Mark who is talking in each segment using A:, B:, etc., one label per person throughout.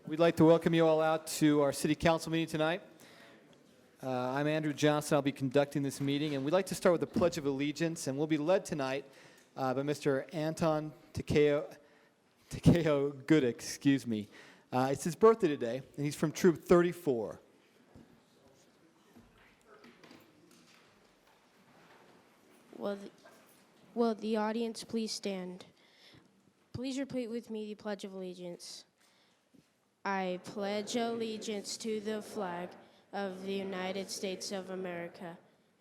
A: We'd like to welcome you all out to our city council meeting tonight. I'm Andrew Johnson. I'll be conducting this meeting, and we'd like to start with the Pledge of Allegiance, and we'll be led tonight by Mr. Anton Takeo Gudick, excuse me. It's his birthday today, and he's from Troop 34.
B: Will the audience please stand? Please repeat with me the Pledge of Allegiance. I pledge allegiance to the flag of the United States of America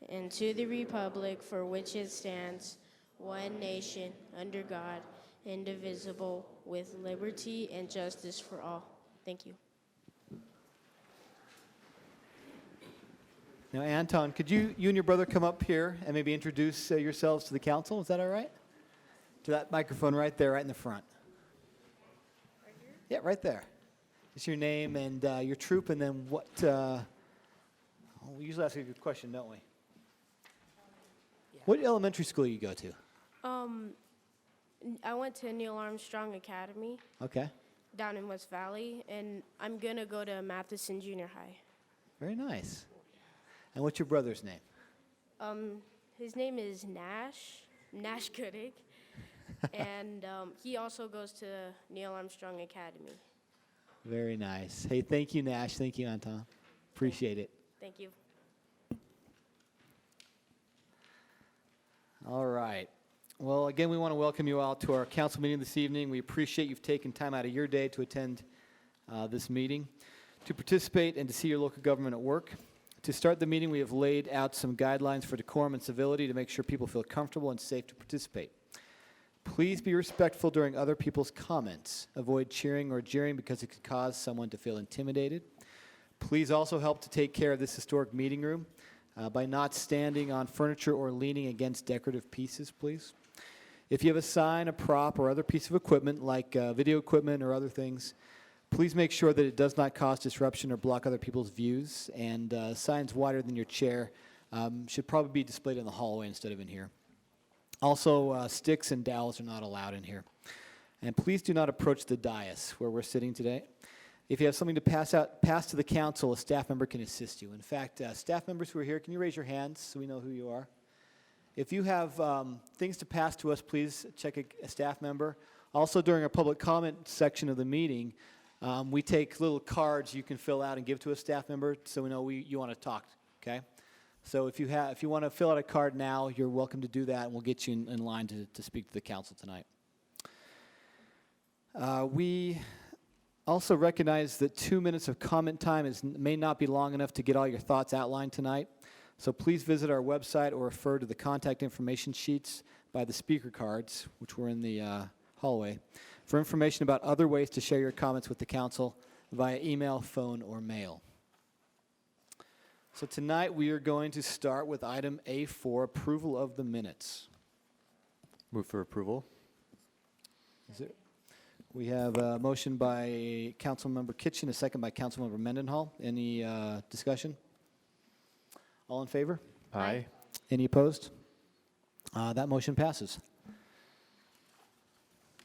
B: and to the republic for which it stands, one nation, under God, indivisible, with liberty and justice for all. Thank you.
A: Now, Anton, could you and your brother come up here and maybe introduce yourselves to the council? Is that all right? To that microphone right there, right in the front. Right here? Yeah, right there. Just your name and your troop, and then what, we usually ask you a good question, don't we?
B: Yeah.
A: What elementary school you go to?
B: I went to Neil Armstrong Academy
A: Okay.
B: down in West Valley, and I'm going to go to Matheson Junior High.
A: Very nice. And what's your brother's name?
B: His name is Nash Gudick, and he also goes to Neil Armstrong Academy.
A: Very nice. Hey, thank you, Nash. Thank you, Anton. Appreciate it.
B: Thank you.
A: All right. Well, again, we want to welcome you all to our council meeting this evening. We appreciate you've taken time out of your day to attend this meeting, to participate and to see your local government at work. To start the meeting, we have laid out some guidelines for decorum and civility to make sure people feel comfortable and safe to participate. Please be respectful during other people's comments. Avoid cheering or jeering because it could cause someone to feel intimidated. Please also help to take care of this historic meeting room by not standing on furniture or leaning against decorative pieces, please. If you have a sign, a prop, or other piece of equipment like video equipment or other things, please make sure that it does not cause disruption or block other people's views, and signs wider than your chair should probably be displayed in the hallway instead of in here. Also, sticks and dowels are not allowed in here. And please do not approach the dais where we're sitting today. If you have something to pass to the council, a staff member can assist you. In fact, staff members who are here, can you raise your hands so we know who you are? If you have things to pass to us, please check a staff member. Also, during our public comment section of the meeting, we take little cards you can fill out and give to a staff member so we know you want to talk, okay? So if you want to fill out a card now, you're welcome to do that, and we'll get you in line to speak to the council tonight. We also recognize that 2 minutes of comment time may not be long enough to get all your thoughts outlined tonight. So please visit our website or refer to the contact information sheets by the speaker cards, which were in the hallway, for information about other ways to share your comments with the council via email, phone, or mail. So tonight we are going to start with item A4, approval of the minutes.
C: Move for approval.
A: We have a motion by Councilmember Kitchen, a second by Councilmember Mendenhall. Any discussion? All in favor?
C: Aye.
A: Any opposed? That motion passes.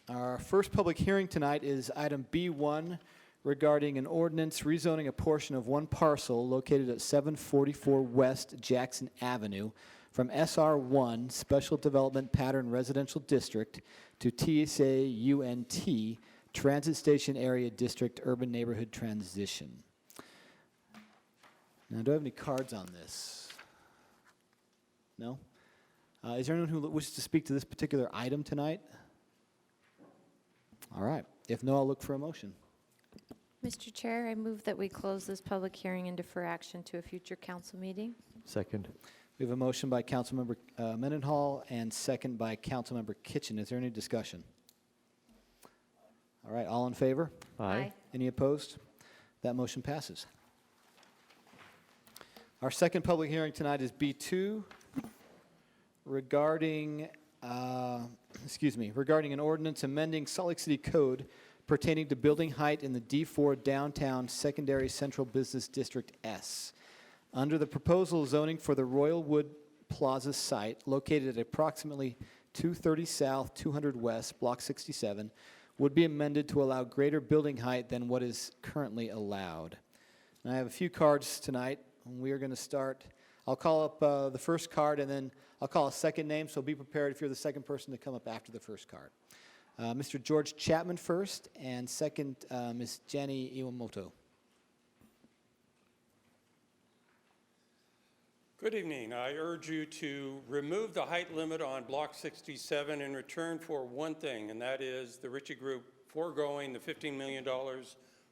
A: Our first public hearing tonight is item B1 regarding an ordinance rezoning a portion of one parcel located at 744 West Jackson Avenue from SR1 Special Development Pattern Residential District to TSA UNT Transit Station Area District Urban Neighborhood Transition. Now, do I have any cards on this? No? Is there anyone who wishes to speak to this particular item tonight? All right. If no, I'll look for a motion.
D: Mr. Chair, I move that we close this public hearing and defer action to a future council meeting.
C: Second.
A: We have a motion by Councilmember Mendenhall and second by Councilmember Kitchen. Is there any discussion? All right. All in favor?
C: Aye.
A: Any opposed? That motion passes. Our second public hearing tonight is B2 regarding an ordinance amending Salt Lake City Code pertaining to building height in the D4 Downtown Secondary Central Business District S. Under the proposal zoning for the Royal Wood Plaza site located at approximately 230 South, 200 West, Block 67, would be amended to allow greater building height than what is currently allowed. And I have a few cards tonight, and we are going to start. I'll call up the first card, and then I'll call a second name, so be prepared if you're the second person to come up after the first card. Mr. George Chapman first, and second, Ms. Jenny Iwamoto.
E: Good evening. I urge you to remove the height limit on Block 67 in return for one thing, and that is the Ritchie Group foregoing the $15 million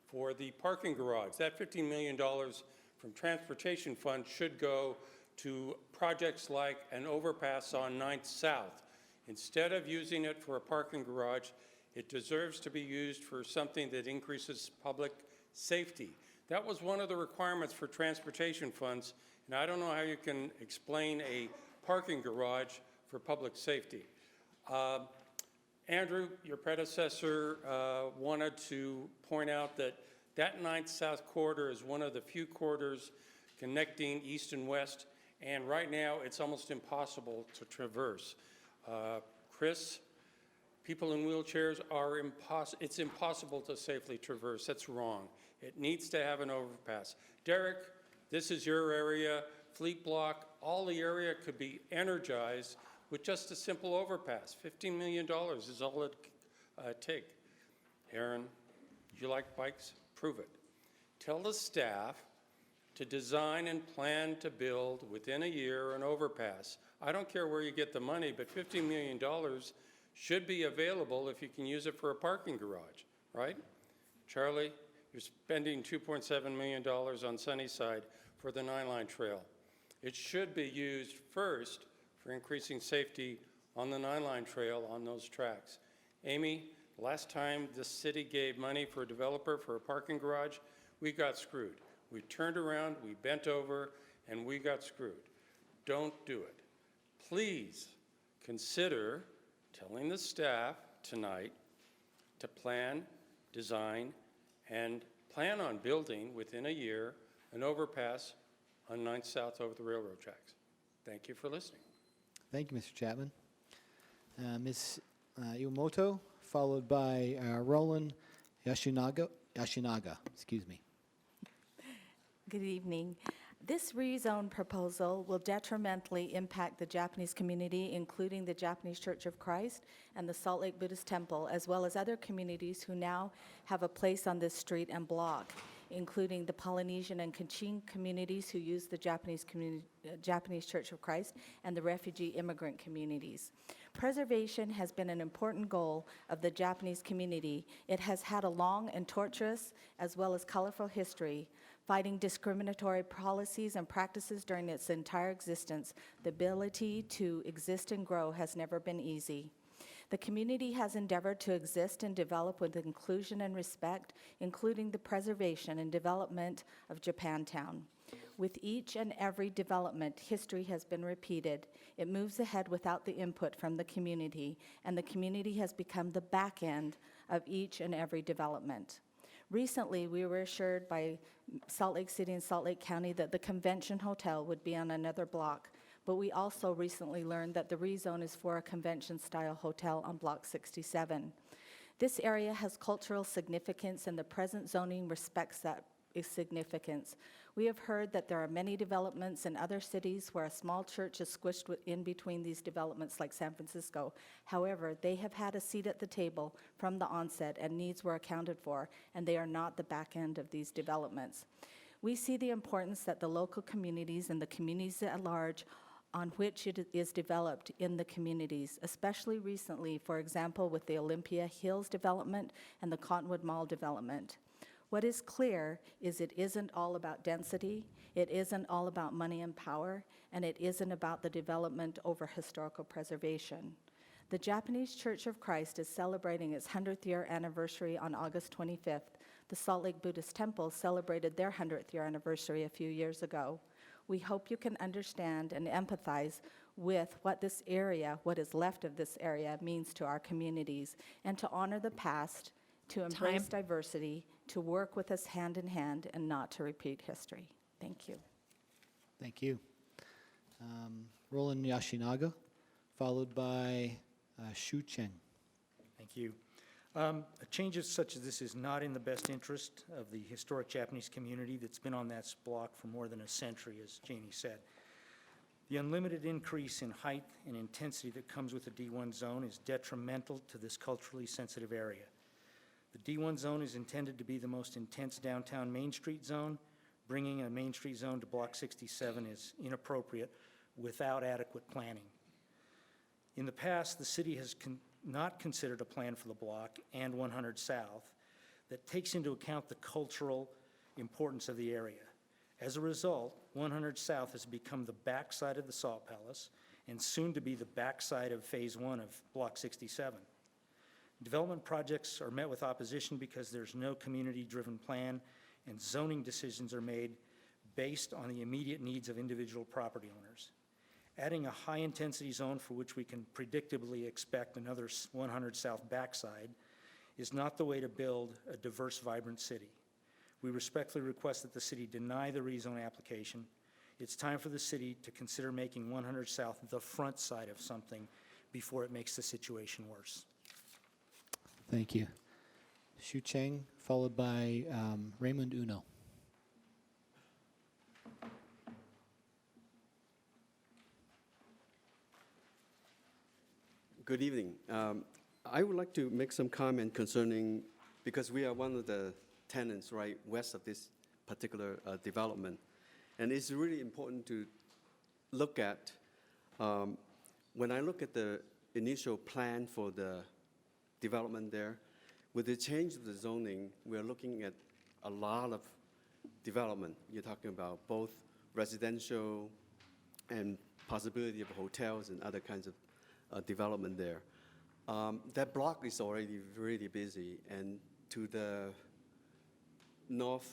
E: for the parking garage. That $15 million from Transportation Fund should go to projects like an overpass on 9th South. Instead of using it for a parking garage, it deserves to be used for something that increases public safety. That was one of the requirements for transportation funds, and I don't know how you can explain a parking garage for public safety. Andrew, your predecessor, wanted to point out that 9th South corridor is one of the few corridors connecting east and west, and right now it's almost impossible to traverse. Chris, people in wheelchairs it's impossible to safely traverse. That's wrong. It needs to have an overpass. Derek, this is your area, Fleet Block, all the area could be energized with just a simple overpass. $15 million is all it take. Aaron, you like bikes? Prove it. Tell the staff to design and plan to build within a year an overpass. I don't care where you get the money, but $15 million should be available if you can use it for a parking garage, right? Charlie, you're spending $2.7 million on Sunnyside for the 9-line trail. It should be used first for increasing safety on the 9-line trail on those tracks. Amy, last time the city gave money for a developer for a parking garage, we got screwed. We turned around, we bent over, and we got screwed. Don't do it. Please consider telling the staff tonight to plan, design, and plan on building within a year an overpass on 9th South over the railroad tracks. Thank you for listening.
A: Thank you, Mr. Chapman. Ms. Iwamoto, followed by Roland Yashinaga, excuse me.
F: Good evening. This rezone proposal will detrimentally impact the Japanese community, including the Japanese Church of Christ and the Salt Lake Buddhist Temple, as well as other communities who now have a place on this street and block, including the Polynesian and Kachin communities who use the Japanese Church of Christ and the refugee immigrant communities. Preservation has been an important goal of the Japanese community. It has had a long and torturous as well as colorful history. Fighting discriminatory policies and practices during its entire existence, the ability to exist and grow has never been easy. The community has endeavored to exist and develop with inclusion and respect, including the preservation and development of Japantown. With each and every development, history has been repeated. It moves ahead without the input from the community, and the community has become the back end of each and every development. Recently, we were assured by Salt Lake City and Salt Lake County that the Convention Hotel would be on another block, but we also recently learned that the rezone is for a convention-style hotel on Block 67. This area has cultural significance, and the present zoning respects that significance. We have heard that there are many developments in other cities where a small church is squished in between these developments, like San Francisco. However, they have had a seat at the table from the onset, and needs were accounted for, and they are not the back end of these developments. We see the importance that the local communities and the communities at large on which it is developed in the communities, especially recently, for example, with the Olympia Hills development and the Cottonwood Mall development. What is clear is it isn't all about density, it isn't all about money and power, and it isn't about the development over historical preservation. The Japanese Church of Christ is celebrating its 100th year anniversary on August 25th. The Salt Lake Buddhist Temple celebrated their 100th year anniversary a few years ago. We hope you can understand and empathize with what this area, what is left of this area, means to our communities, and to honor the past, to embrace diversity, to work with us hand in hand, and not to repeat history. Thank you.
A: Thank you. Roland Yashinaga, followed by Shu Cheng.
G: Thank you. Changes such as this is not in the best interest of the historic Japanese community that's been on that block for more than a century, as Janie said. The unlimited increase in height and intensity that comes with the D1 zone is detrimental to this culturally sensitive area. The D1 zone is intended to be the most intense downtown Main Street zone. Bringing a Main Street zone to Block 67 is inappropriate without adequate planning. In the past, the city has not considered a plan for the block and 100 South that takes into account the cultural importance of the area. As a result, 100 South has become the backside of the Salt Palace and soon to be the backside of Phase 1 of Block 67. Development projects are met with opposition because there's no community-driven plan and zoning decisions are made based on the immediate needs of individual property owners. Adding a high-intensity zone for which we can predictably expect another 100 South backside is not the way to build a diverse, vibrant city. We respectfully request that the city deny the rezone application. It's time for the city to consider making 100 South the front side of something before it makes the situation worse.
A: Thank you. Xu Cheng, followed by Raymond Uno.
H: Good evening. I would like to make some comment concerning, because we are one of the tenants right west of this particular development. And it's really important to look at, when I look at the initial plan for the development there, with the change of the zoning, we're looking at a lot of development. You're talking about both residential and possibility of hotels and other kinds of development there. That block is already really busy, and to the northwest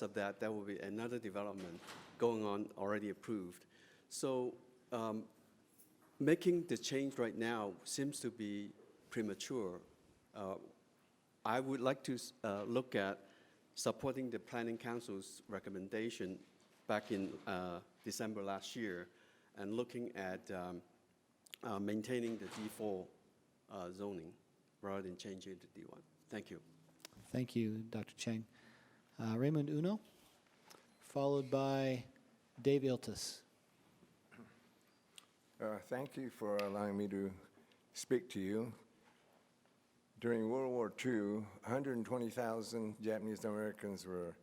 H: of that, there will be another development going on already approved. So making the change right now seems to be premature. I would like to look at supporting the Planning Council's recommendation back in December last year and looking at maintaining the D4 zoning rather than changing it to D1. Thank you.
A: Thank you, Dr. Cheng. Raymond Uno, followed by Dave Iltis.
I: Thank you for allowing me to speak to you. During World War II, 120,000 Japanese Americans were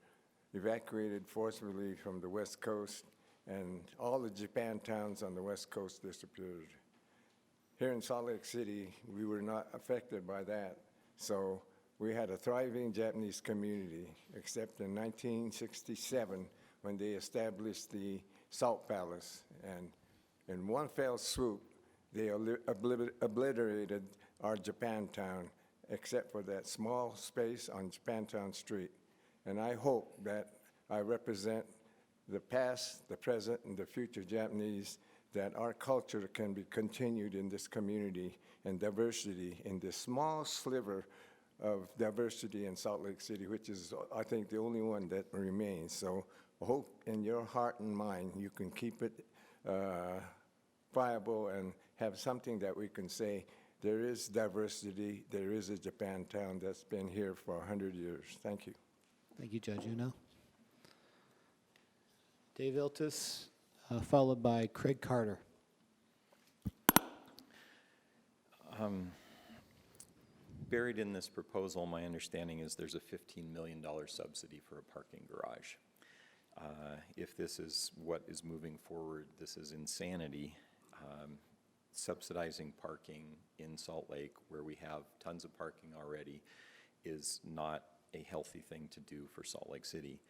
I: evacuated forcibly from the West Coast, and all the Japan towns on the West Coast disappeared. Here in Salt Lake City, we were not affected by that, so we had a thriving Japanese community, except in 1967 when they established the Salt Palace, and in one fell swoop, they obliterated our Japantown, except for that small space on Japantown Street. And I hope that I represent the past, the present, and the future Japanese, that our culture can be continued in this community and diversity in this small sliver of diversity in Salt Lake City, which is, I think, the only one that remains. So I hope in your heart and mind you can keep it viable and have something that we can say, there is diversity, there is a Japantown that's been here for 100 years. Thank you.
A: Thank you, Judge Uno. Dave Iltis, followed by Craig Carter.
C: Buried in this proposal, my understanding is there's a $15 million subsidy for a parking garage. If this is what is moving forward, this is insanity. Subsidizing parking in Salt Lake, where we have tons of parking already, is not a healthy thing to do for Salt Lake City.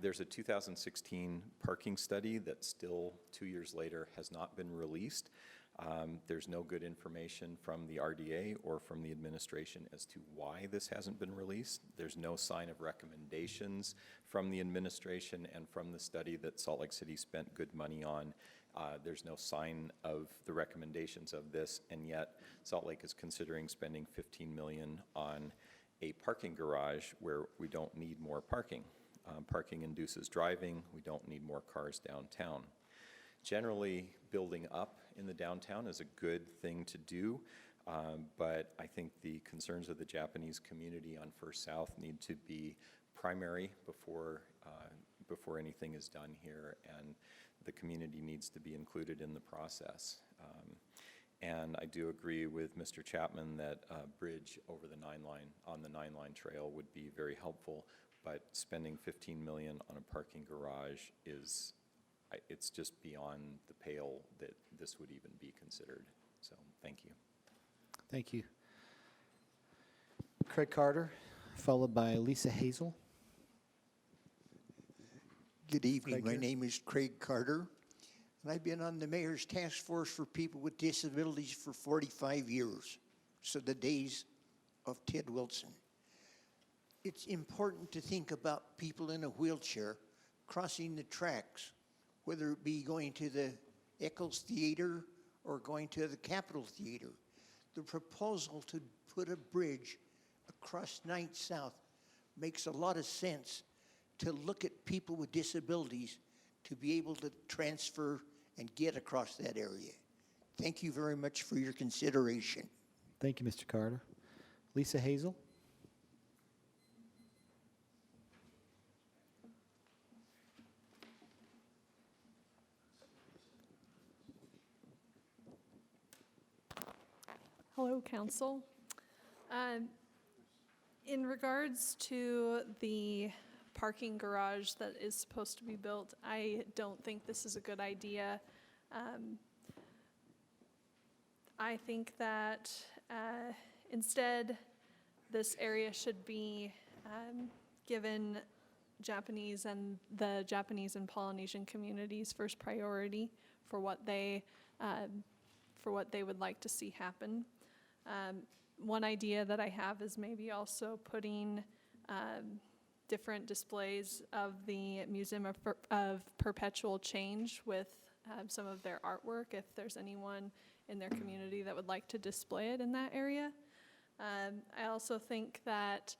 C: There's a 2016 parking study that still 2 years later has not been released. There's no good information from the RDA or from the administration as to why this hasn't been released. There's no sign of recommendations from the administration and from the study that Salt Lake City spent good money on. There's no sign of the recommendations of this, and yet Salt Lake is considering spending $15 million on a parking garage where we don't need more parking. Parking induces driving. We don't need more cars downtown. Generally, building up in the downtown is a good thing to do. But I think the concerns of the Japanese community on First South need to be primary before anything is done here, and the community needs to be included in the process. And I do agree with Mr. Chapman that a bridge over the on the 9-line trail would be very helpful, but spending $15 million on a parking garage it's just beyond the pale that this would even be considered. So, thank you.
A: Thank you. Craig Carter, followed by Lisa Hazel.
J: Good evening.
A: Craig
J: My
A: here.
J: name is Craig Carter, and I've been on the Mayor's Task Force for People with Disabilities for 45 years, so the days of Ted Wilson. It's important to think about people in a wheelchair crossing the tracks, whether it be going to the Eccles Theater or going to the Capitol Theater. The proposal to put a bridge across 9th South makes a lot of sense, to look at people with disabilities to be able to transfer and get across that area. Thank you very much for your consideration.
A: Thank you, Mr. Carter. Lisa Hazel.
K: Hello, Council. In regards to the parking garage that is supposed to be built, I don't think this is a good idea. I think that instead, this area should be given Japanese and the Japanese and Polynesian communities first priority for what they would like to see happen. One idea that I have is maybe also putting different displays of the Museum of Perpetual Change with some of their artwork, if there's anyone in their community that would like to display it in that area. I also think that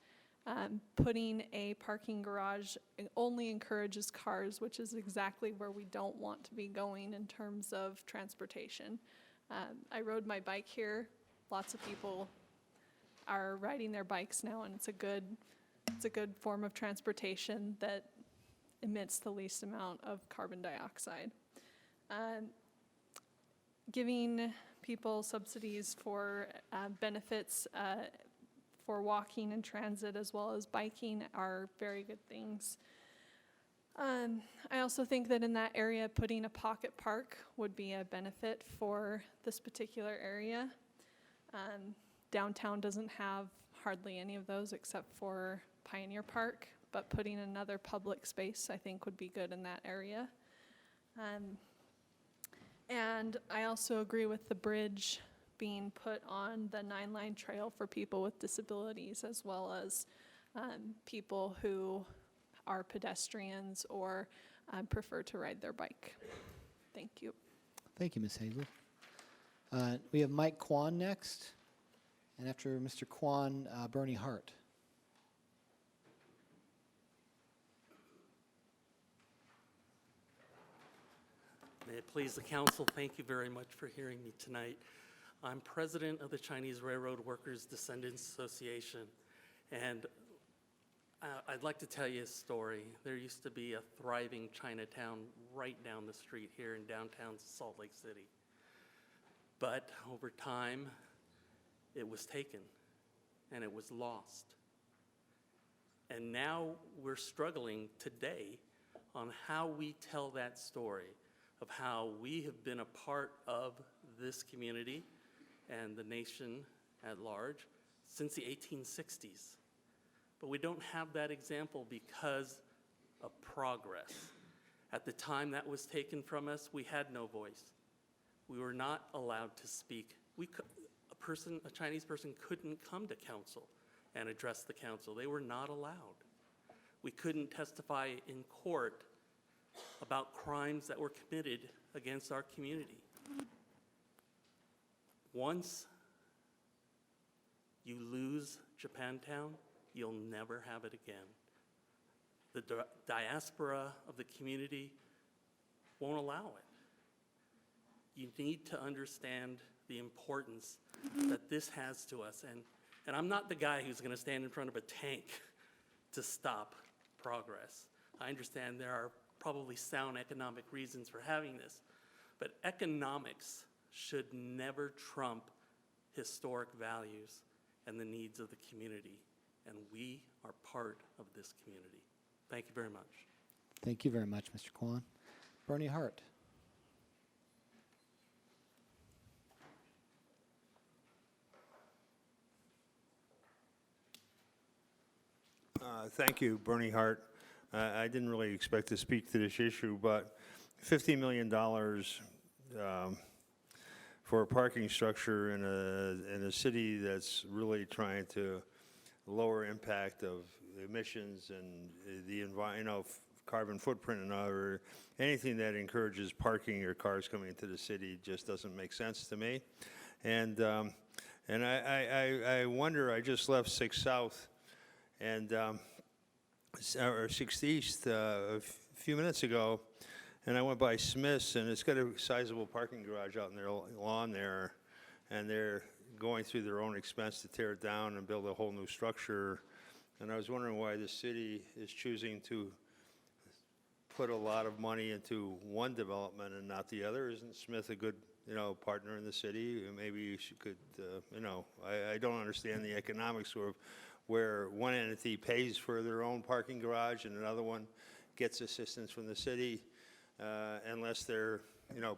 K: putting a parking garage only encourages cars, which is exactly where we don't want to be going in terms of transportation. I rode my bike here. Lots of people are riding their bikes now, and it's a good form of transportation that emits the least amount of carbon dioxide. Giving people subsidies for benefits for walking and transit as well as biking are very good things. I also think that in that area, putting a pocket park would be a benefit for this particular area. Downtown doesn't have hardly any of those except for Pioneer Park, but putting another public space I think would be good in that area. And I also agree with the bridge being put on the 9-line trail for people with disabilities, as well as people who are pedestrians or prefer to ride their bike. Thank you.
A: Thank you, Ms. Hazel. We have Mike Kwan next, and after Mr. Kwan, Bernie Hart.
L: May it please the council, thank you very much for hearing me tonight. I'm president of the Chinese Railroad Workers Descendants Association, and I'd like to tell you a story. There used to be a thriving Chinatown right down the street here in downtown Salt Lake City. But over time, it was taken and it was lost. And now we're struggling today on how we tell that story of how we have been a part of this community and the nation at large since the 1860s. But we don't have that example because of progress. At the time that was taken from us, we had no voice. We were not allowed to speak. A Chinese person couldn't come to council and address the council. They were not allowed. We couldn't testify in court about crimes that were committed against our community. Once you lose Japantown, you'll never have it again. The diaspora of the community won't allow it. You need to understand the importance that this has to us. And I'm not the guy who's going to stand in front of a tank to stop progress. I understand there are probably sound economic reasons for having this, but economics should never trump historic values and the needs of the community. And we are part of this community. Thank you very much.
A: Thank you very much, Mr. Kwan. Bernie Hart.
M: Thank you, Bernie Hart. I didn't really expect to speak to this issue, but $50 million for a parking structure in a city that's really trying to lower impact of emissions and the carbon footprint and other, anything that encourages parking or cars coming into the city just doesn't make sense to me. And I wonder, I just left 6 South and or 6 East a few minutes ago, and I went by Smith's, and it's got a sizable parking garage out in their lawn there, and they're going through their own expense to tear it down and build a whole new structure. And I was wondering why the city is choosing to put a lot of money into one development and not the other. Isn't Smith a good, partner in the city? Maybe you could, I don't understand the economics of where one entity pays for their own parking garage and another one gets assistance from the city, unless they're,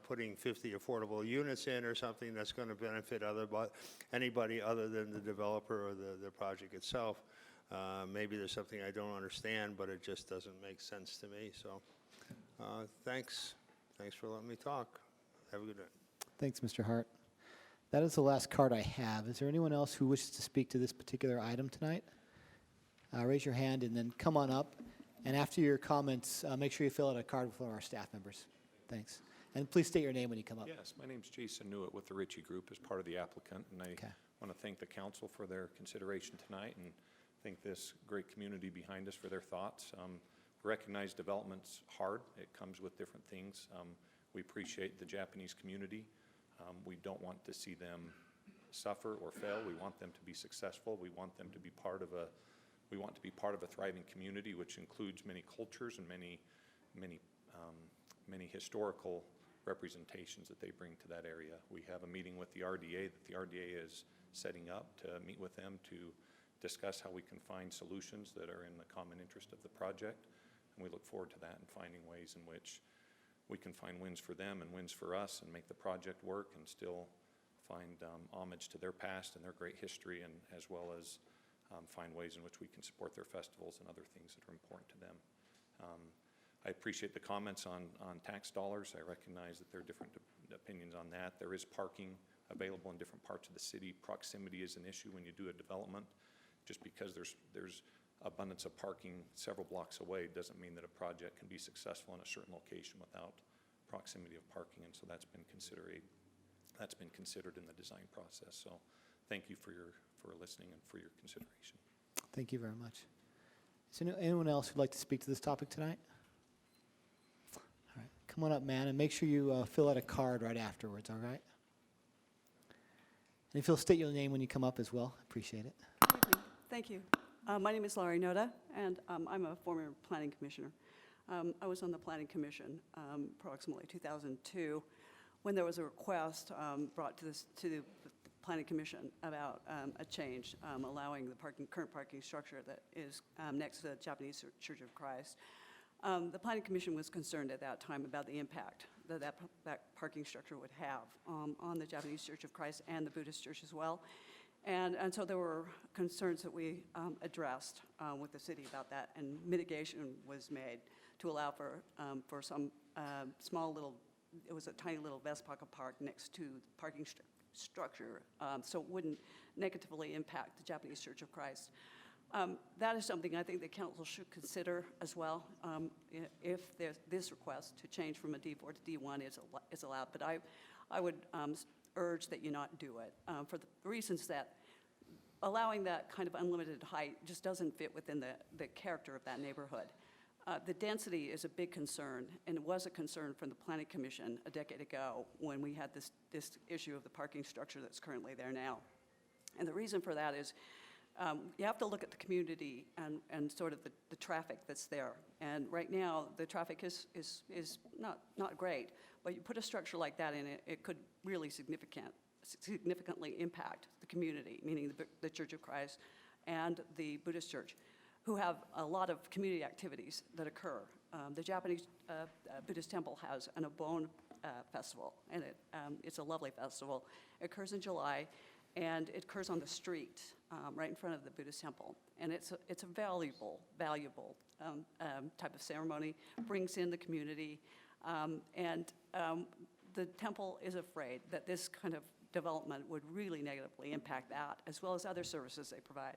M: putting 50 affordable units in or something that's going to benefit anybody other than the developer or the project itself. Maybe there's something I don't understand, but it just doesn't make sense to me. So thanks for letting me talk. Have a good night.
A: Thanks, Mr. Hart. That is the last card I have. Is there anyone else who wishes to speak to this particular item tonight? Raise your hand and then come on up. And after your comments, make sure you fill out a card with one of our staff members. Thanks. And please state your name when you come up.
N: Yes, my name's Jason Newitt with the Ritchie Group as part of the applicant, and I want to thank the council for their consideration tonight and thank this great community behind us for their thoughts. Recognize development's hard. It comes with different things. We appreciate the Japanese community. We don't want to see them suffer or fail. We want them to be successful. We want them to be part of a thriving community, which includes many cultures and many historical representations that they bring to that area. We have a meeting with the RDA that the RDA is setting up to meet with them to discuss how we can find solutions that are in the common interest of the project. And we look forward to that and finding ways in which we can find wins for them and wins for us and make the project work and still find homage to their past and their great history, and as well as find ways in which we can support their festivals and other things that are important to them. I appreciate the comments on tax dollars. I recognize that there are different opinions on that. There is parking available in different parts of the city. Proximity is an issue when you do a development. Just because there's abundance of parking several blocks away doesn't mean that a project can be successful in a certain location without proximity of parking, and so that's been considered in the design process. So thank you for listening and for your consideration.
A: Thank you very much. Is there anyone else who'd like to speak to this topic tonight? All right, come on up, man, and make sure you fill out a card right afterwards, all right? And if you'll state your name when you come up as well, appreciate it.
O: Thank you. My name is Laurie Noda, and I'm a former planning commissioner. I was on the planning commission approximately 2002 when there was a request brought to the planning commission about a change allowing the current parking structure that is next to the Japanese Church of Christ. The planning commission was concerned at that time about the impact that parking structure would have on the Japanese Church of Christ and the Buddhist church as well. And so there were concerns that we addressed with the city about that, and mitigation was made to allow for some small little, it was a tiny little Vespaca park next to the parking structure, so it wouldn't negatively impact the Japanese Church of Christ. That is something I think the council should consider as well, if this request to change from a D4 to D1 is allowed. But I would urge that you not do it for the reasons that allowing that kind of unlimited height just doesn't fit within the character of that neighborhood. The density is a big concern, and it was a concern from the Planning Commission a decade ago when we had this issue of the parking structure that's currently there now. And the reason for that is you have to look at the community and sort of the traffic that's there. And right now, the traffic is not great, but you put a structure like that in it, it could really significantly impact the community, meaning the Church of Christ and the Buddhist Church, who have a lot of community activities that occur. The Japanese Buddhist temple has an Obon festival, and it's a lovely festival. It occurs in July, and it occurs on the street right in front of the Buddhist temple. And it's a valuable type of ceremony, brings in the community, and the temple is afraid that this kind of development would really negatively impact that, as well as other services they provide.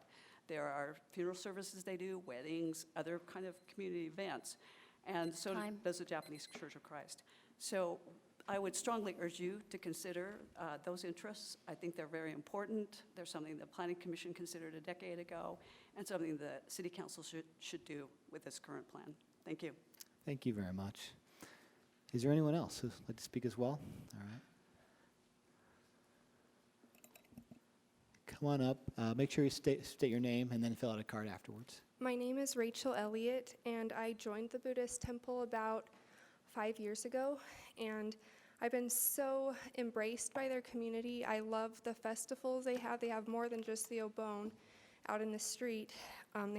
O: There are funeral services they do, weddings, other kind of community events, and so does the Japanese Church of Christ. So I would strongly urge you to consider those interests. I think they're very important. They're something the Planning Commission considered a decade ago, and something the City Council should do with this current plan. Thank you.
A: Thank you very much. Is there anyone else who'd like to speak as well? All right. Come on up. Make sure you state your name and then fill out a card afterwards.
P: My name is Rachel Elliott, and I joined the Buddhist temple about 5 years ago, and I've been so embraced by their community. I love the festivals they have. They have more than just the Obon out in the street. And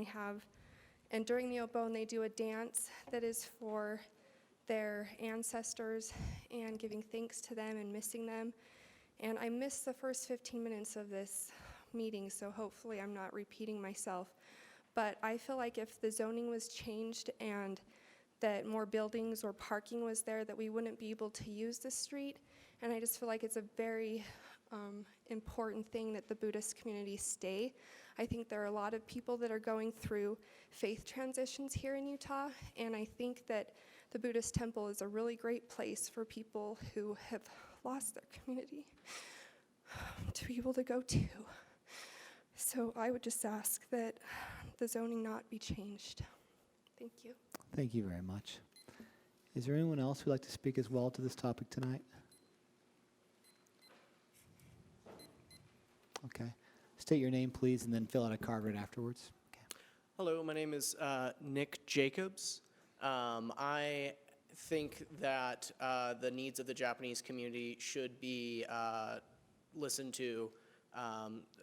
P: during the Obon, they do a dance that is for their ancestors and giving thanks to them and missing them. And I missed the first 15 minutes of this meeting, so hopefully I'm not repeating myself. But I feel like if the zoning was changed and that more buildings or parking was there, that we wouldn't be able to use the street. And I just feel like it's a very important thing that the Buddhist community stay. I think there are a lot of people that are going through faith transitions here in Utah, and I think that the Buddhist temple is a really great place for people who have lost their community to be able to go to. So I would just ask that the zoning not be changed. Thank you.
A: Thank you very much. Is there anyone else who'd like to speak as well to this topic tonight? Okay. State your name, please, and then fill out a card right afterwards. Okay.
Q: Hello, my name is Nick Jacobs. I think that the needs of the Japanese community should be listened to,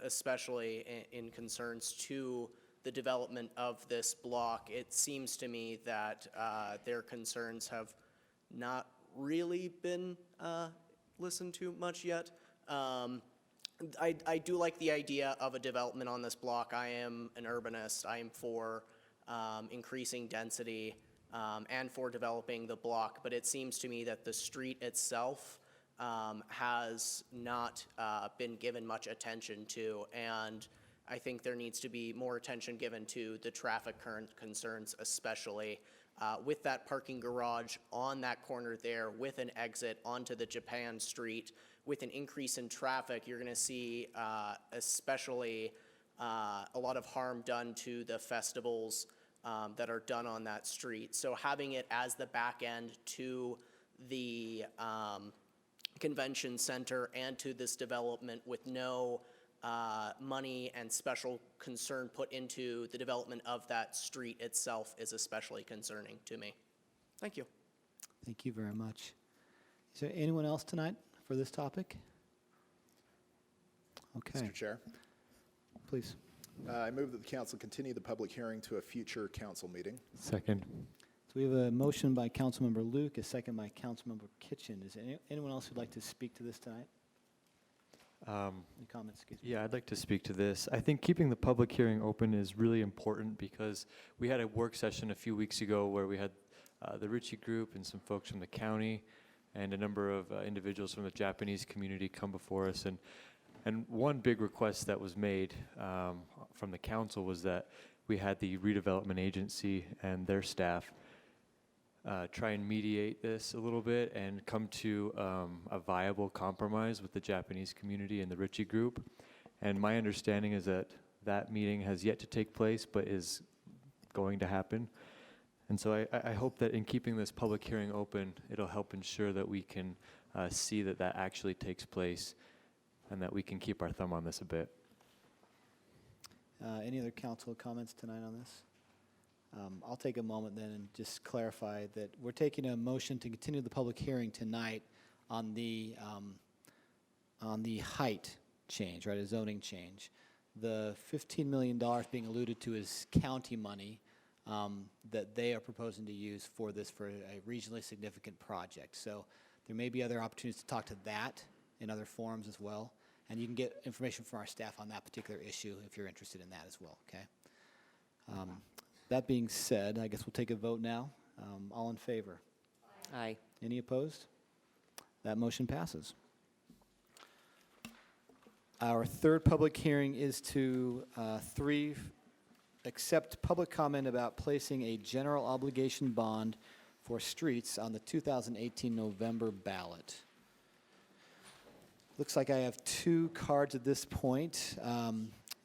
Q: especially in concerns to the development of this block. It seems to me that their concerns have not really been listened to much yet. I do like the idea of a development on this block. I am an urbanist. I am for increasing density and for developing the block, but it seems to me that the street itself has not been given much attention to, and I think there needs to be more attention given to the traffic concerns, especially with that parking garage on that corner there with an exit onto the Japan Street. With an increase in traffic, you're going to see especially a lot of harm done to the festivals that are done on that street. So having it as the back end to the convention center and to this development with no money and special concern put into the development of that street itself is especially concerning to me. Thank you.
A: Thank you very much. Is there anyone else tonight for this topic? Okay.
R: Mr. Chair,
A: Please.
R: I move that the council continue the public hearing to a future council meeting.
S: Second.
A: So we have a motion by Councilmember Luke, a second by Councilmember Kitchen. Is there anyone else who'd like to speak to this tonight? Any comments? Excuse me.
S: Yeah, I'd like to speak to this. I think keeping the public hearing open is really important because we had a work session a few weeks ago where we had the Ritchie Group and some folks from the county and a number of individuals from the Japanese community come before us. And one big request that was made from the council was that we had the redevelopment agency and their staff try and mediate this a little bit and come to a viable compromise with the Japanese community and the Ritchie Group. And my understanding is that that meeting has yet to take place, but is going to happen. And so I hope that in keeping this public hearing open, it'll help ensure that we can see that that actually takes place and that we can keep our thumb on this a bit.
A: Any other council comments tonight on this? I'll take a moment then and just clarify that we're taking a motion to continue the public hearing tonight on the height change, right, a zoning change. The $15 million being alluded to is county money that they are proposing to use for this for a regionally significant project. So there may be other opportunities to talk to that in other forums as well. And you can get information from our staff on that particular issue if you're interested in that as well, okay? That being said, I guess we'll take a vote now. All in favor?
T: Aye.
A: Any opposed? That motion passes. Our third public hearing is to accept public comment about placing a general obligation bond for streets on the 2018 November ballot. Looks like I have two cards at this point.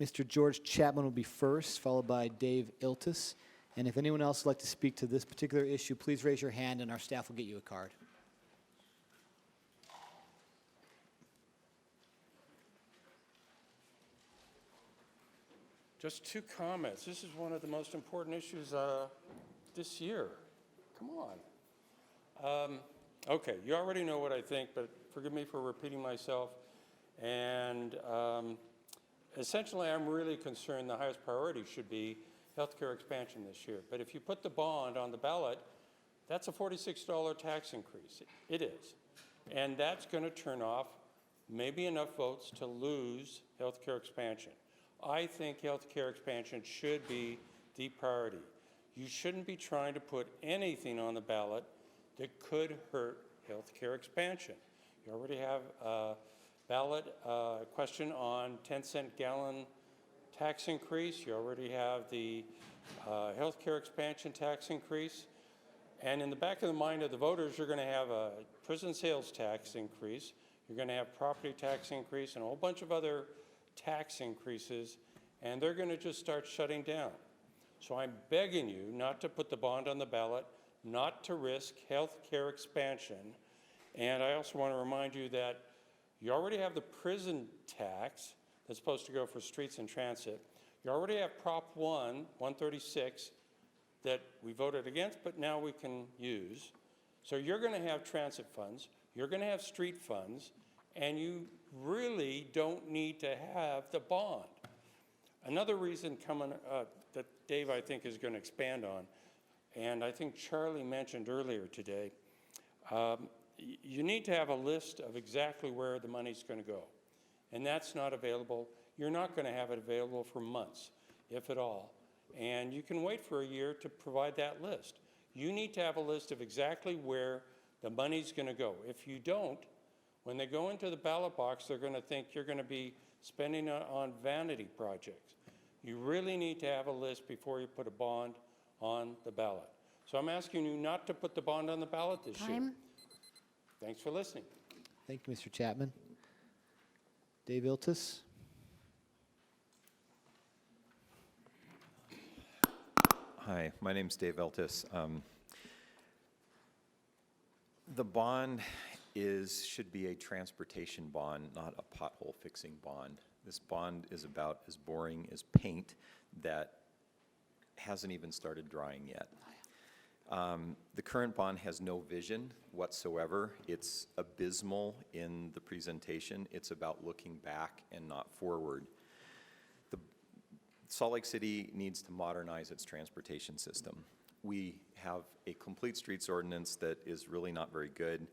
A: Mr. George Chapman will be first, followed by Dave Iltis. And if anyone else would like to speak to this particular issue, please raise your hand and our staff will get you a card.
E: Just two comments. This is one of the most important issues this year. Come on. Okay, you already know what I think, but forgive me for repeating myself. And essentially, I'm really concerned the highest priority should be healthcare expansion this year. But if you put the bond on the ballot, that's a $46 tax increase. It is. And that's going to turn off maybe enough votes to lose healthcare expansion. I think healthcare expansion should be the priority. You shouldn't be trying to put anything on the ballot that could hurt healthcare expansion. You already have a ballot question on 10-cent gallon tax increase. You already have the healthcare expansion tax increase. And in the back of the mind of the voters, you're going to have a prison sales tax increase. You're going to have property tax increase and a whole bunch of other tax increases, and they're going to just start shutting down. So I'm begging you not to put the bond on the ballot, not to risk health care expansion. And I also want to remind you that you already have the prison tax that's supposed to go for streets and transit. You already have Prop 136, that we voted against, but now we can use. So you're going to have transit funds, you're going to have street funds, and you really don't need to have the bond. Another reason coming that Dave, I think, is going to expand on, and I think Charlie mentioned earlier today, you need to have a list of exactly where the money's going to go. And that's not available. You're not going to have it available for months, if at all. And you can wait for a year to provide that list. You need to have a list of exactly where the money's going to go. If you don't, when they go into the ballot box, they're going to think you're going to be spending on vanity projects. You really need to have a list before you put a bond on the ballot. So I'm asking you not to put the bond on the ballot this year. Thanks for listening.
A: Thank you, Mr. Chapman. Dave Iltis.
C: Hi, my name's Dave Iltis. The bond should be a transportation bond, not a pothole fixing bond. This bond is about as boring as paint that hasn't even started drying yet. The current bond has no vision whatsoever. It's abysmal in the presentation. It's about looking back and not forward. Salt Lake City needs to modernize its transportation system. We have a complete streets ordinance that is really not very good.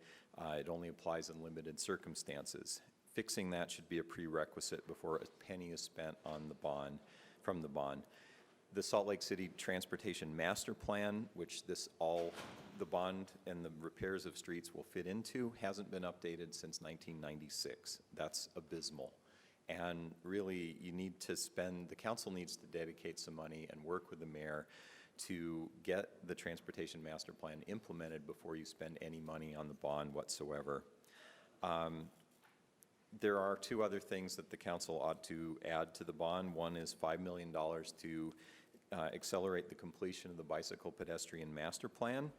C: It only applies in limited circumstances. Fixing that should be a prerequisite before a penny is spent on the bond, from the bond. The Salt Lake City Transportation Master Plan, which the bond and the repairs of streets will fit into, hasn't been updated since 1996. That's abysmal. And really, the council needs to dedicate some money and work with the mayor to get the Transportation Master Plan implemented before you spend any money on the bond whatsoever. There are two other things that the council ought to add to the bond. One is $5 million to accelerate the completion of the bicycle pedestrian master plan.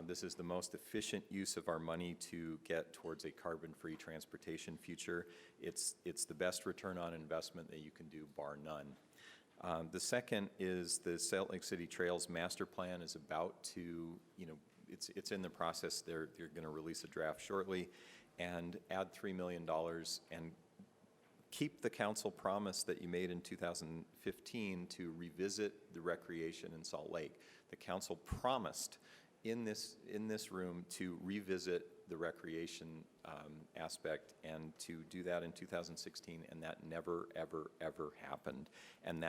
C: This is the most efficient use of our money to get towards a carbon-free transportation future. It's the best return on investment that you can do, bar none. The second is the Salt Lake City Trails master plan is about to, it's in the process. They're going to release a draft shortly and add $3 million and keep the council promise that you made in 2015 to revisit the recreation in Salt Lake. The council promised in this room to revisit the recreation aspect and to do that in 2016, and that never, ever, ever happened. And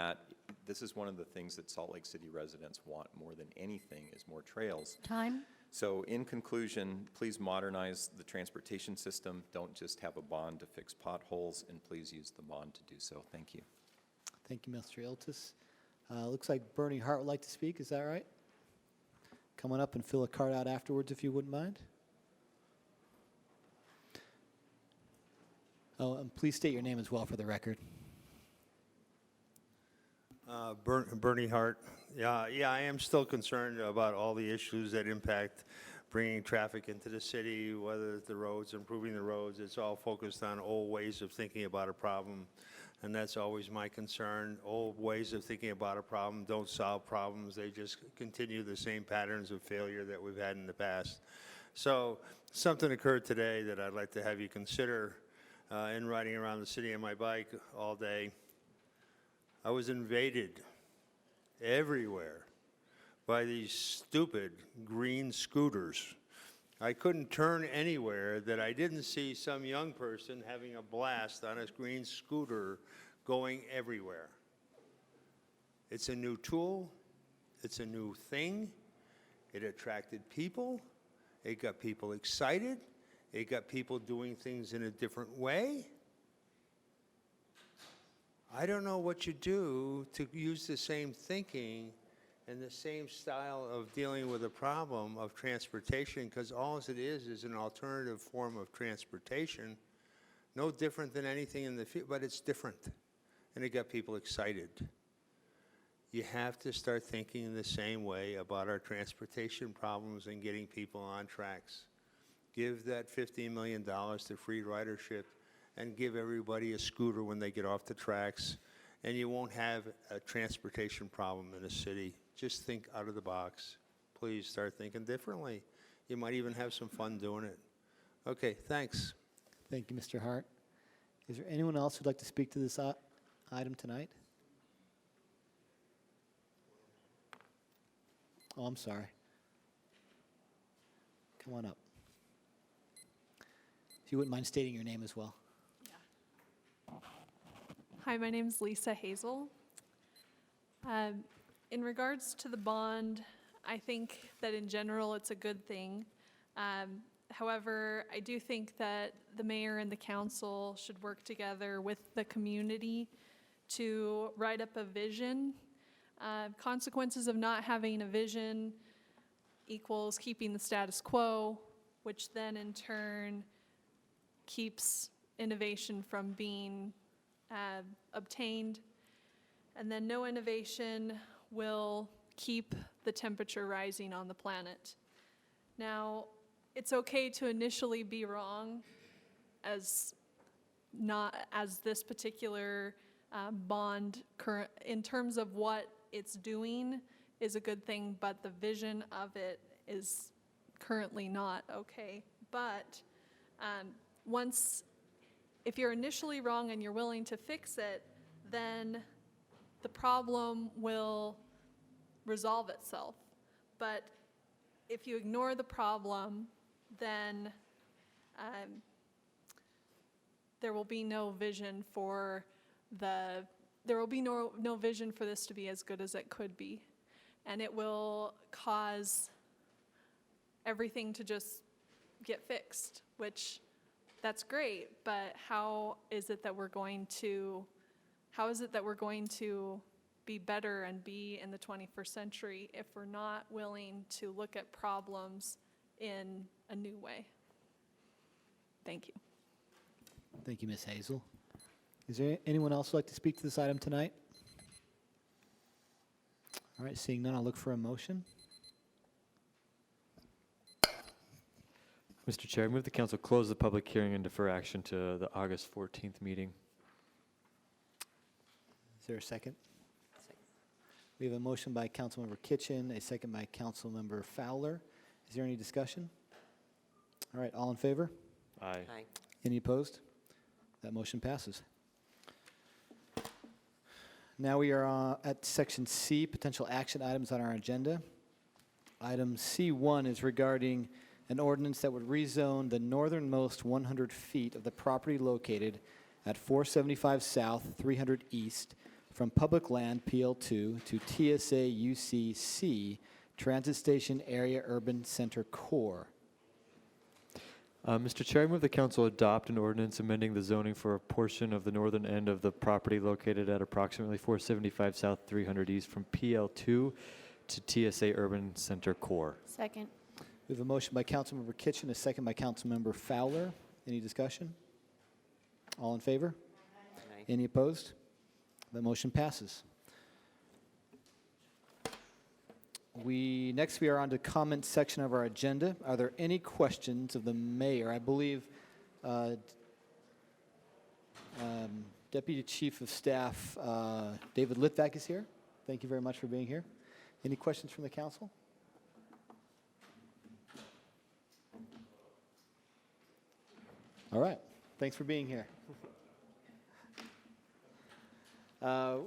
C: this is one of the things that Salt Lake City residents want more than anything is more trails.
D: Time.
C: So in conclusion, please modernize the transportation system. Don't just have a bond to fix potholes, and please use the bond to do so. Thank you.
A: Thank you, Mr. Iltis. Looks like Bernie Hart would like to speak. Is that right? Come on up and fill a card out afterwards if you wouldn't mind. Oh, and please state your name as well for the record.
M: Bernie Hart. Yeah, I am still concerned about all the issues that impact bringing traffic into the city, whether it's the roads, improving the roads. It's all focused on old ways of thinking about a problem, and that's always my concern. Old ways of thinking about a problem don't solve problems. They just continue the same patterns of failure that we've had in the past. So something occurred today that I'd like to have you consider in riding around the city on my bike all day. I was invaded everywhere by these stupid green scooters. I couldn't turn anywhere that I didn't see some young person having a blast on a green scooter going everywhere. It's a new tool. It's a new thing. It attracted people. It got people excited. It got people doing things in a different way. I don't know what you do to use the same thinking and the same style of dealing with a problem of transportation, because all it is an alternative form of transportation, no different than anything in the field, but it's different, and it got people excited. You have to start thinking in the same way about our transportation problems and getting people on tracks. Give that $15 million to free ridership and give everybody a scooter when they get off the tracks, and you won't have a transportation problem in a city. Just think out of the box. Please start thinking differently. You might even have some fun doing it. Okay, thanks.
A: Thank you, Mr. Hart. Is there anyone else who'd like to speak to this item tonight? Oh, I'm sorry. Come on up. If you wouldn't mind stating your name as well.
K: Hi, my name's Lisa Hazel. In regards to the bond, I think that in general it's a good thing. However, I do think that the mayor and the council should work together with the community to write up a vision. Consequences of not having a vision equals keeping the status quo, which then in turn keeps innovation from being obtained, and then no innovation will keep the temperature rising on the planet. Now, it's okay to initially be wrong, as this particular bond in terms of what it's doing is a good thing, but the vision of it is currently not okay. But if you're initially wrong and you're willing to fix it, then the problem will resolve itself. But if you ignore the problem, then there will be no vision for no vision for this to be as good as it could be. And it will cause everything to just get fixed, which that's great, but how is it that we're going to be better and be in the 21st century if we're not willing to look at problems in a new way? Thank you.
A: Thank you, Ms. Hazel. Is there anyone else who'd like to speak to this item tonight? All right, seeing none, I'll look for a motion.
S: Mr. Chair, I move the council close the public hearing and defer action to the August 14th meeting.
A: Is there a second? We have a motion by Councilmember Kitchen, a second by Councilmember Fowler. Is there any discussion? All right, all in favor?
S: Aye.
A: Any opposed? That motion passes. Now we are at section C, potential action items on our agenda. Item C1 is regarding an ordinance that would rezone the northernmost 100 feet of the property located at 475 South, 300 East from public land PL2 to TSA UCC, Transit Station Area Urban Center Core.
S: Mr. Chair, I move the council adopt an ordinance amending the zoning for a portion of the northern end of the property located at approximately 475 South, 300 East from PL2 to TSA Urban Center Core.
D: Second.
A: We have a motion by Councilmember Kitchen, a second by Councilmember Fowler. Any discussion? All in favor? Any opposed? The motion passes. Next we are on to comment section of our agenda. Are there any questions of the mayor? I believe Deputy Chief of Staff David Litvak is here. Thank you very much for being here. Any questions from the council? All right. Thanks for being here.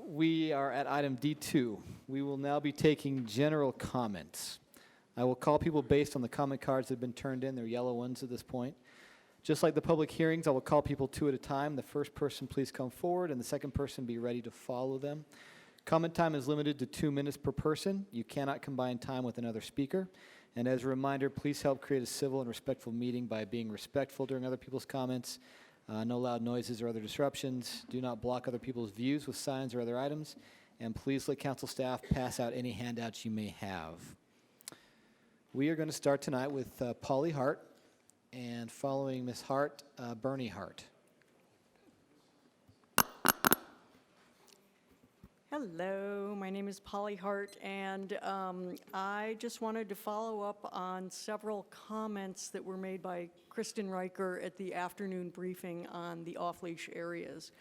A: We are at item D2. We will now be taking general comments. I will call people based on the comment cards that have been turned in. They're yellow ones at this point. Just like the public hearings, I will call people two at a time. The first person please come forward, and the second person be ready to follow them. Comment time is limited to 2 minutes per person. You cannot combine time with another speaker. And as a reminder, please help create a civil and respectful meeting by being respectful during other people's comments. No loud noises or other disruptions. Do not block other people's views with signs or other items. And please let council staff pass out any handouts you may have. We are going to start tonight with Polly Hart, and following Ms. Hart, Bernie Hart.
T: Hello, my name is Polly Hart, and I just wanted to follow up on several comments that were made by Kristen Riker at the afternoon briefing on the off-leash areas.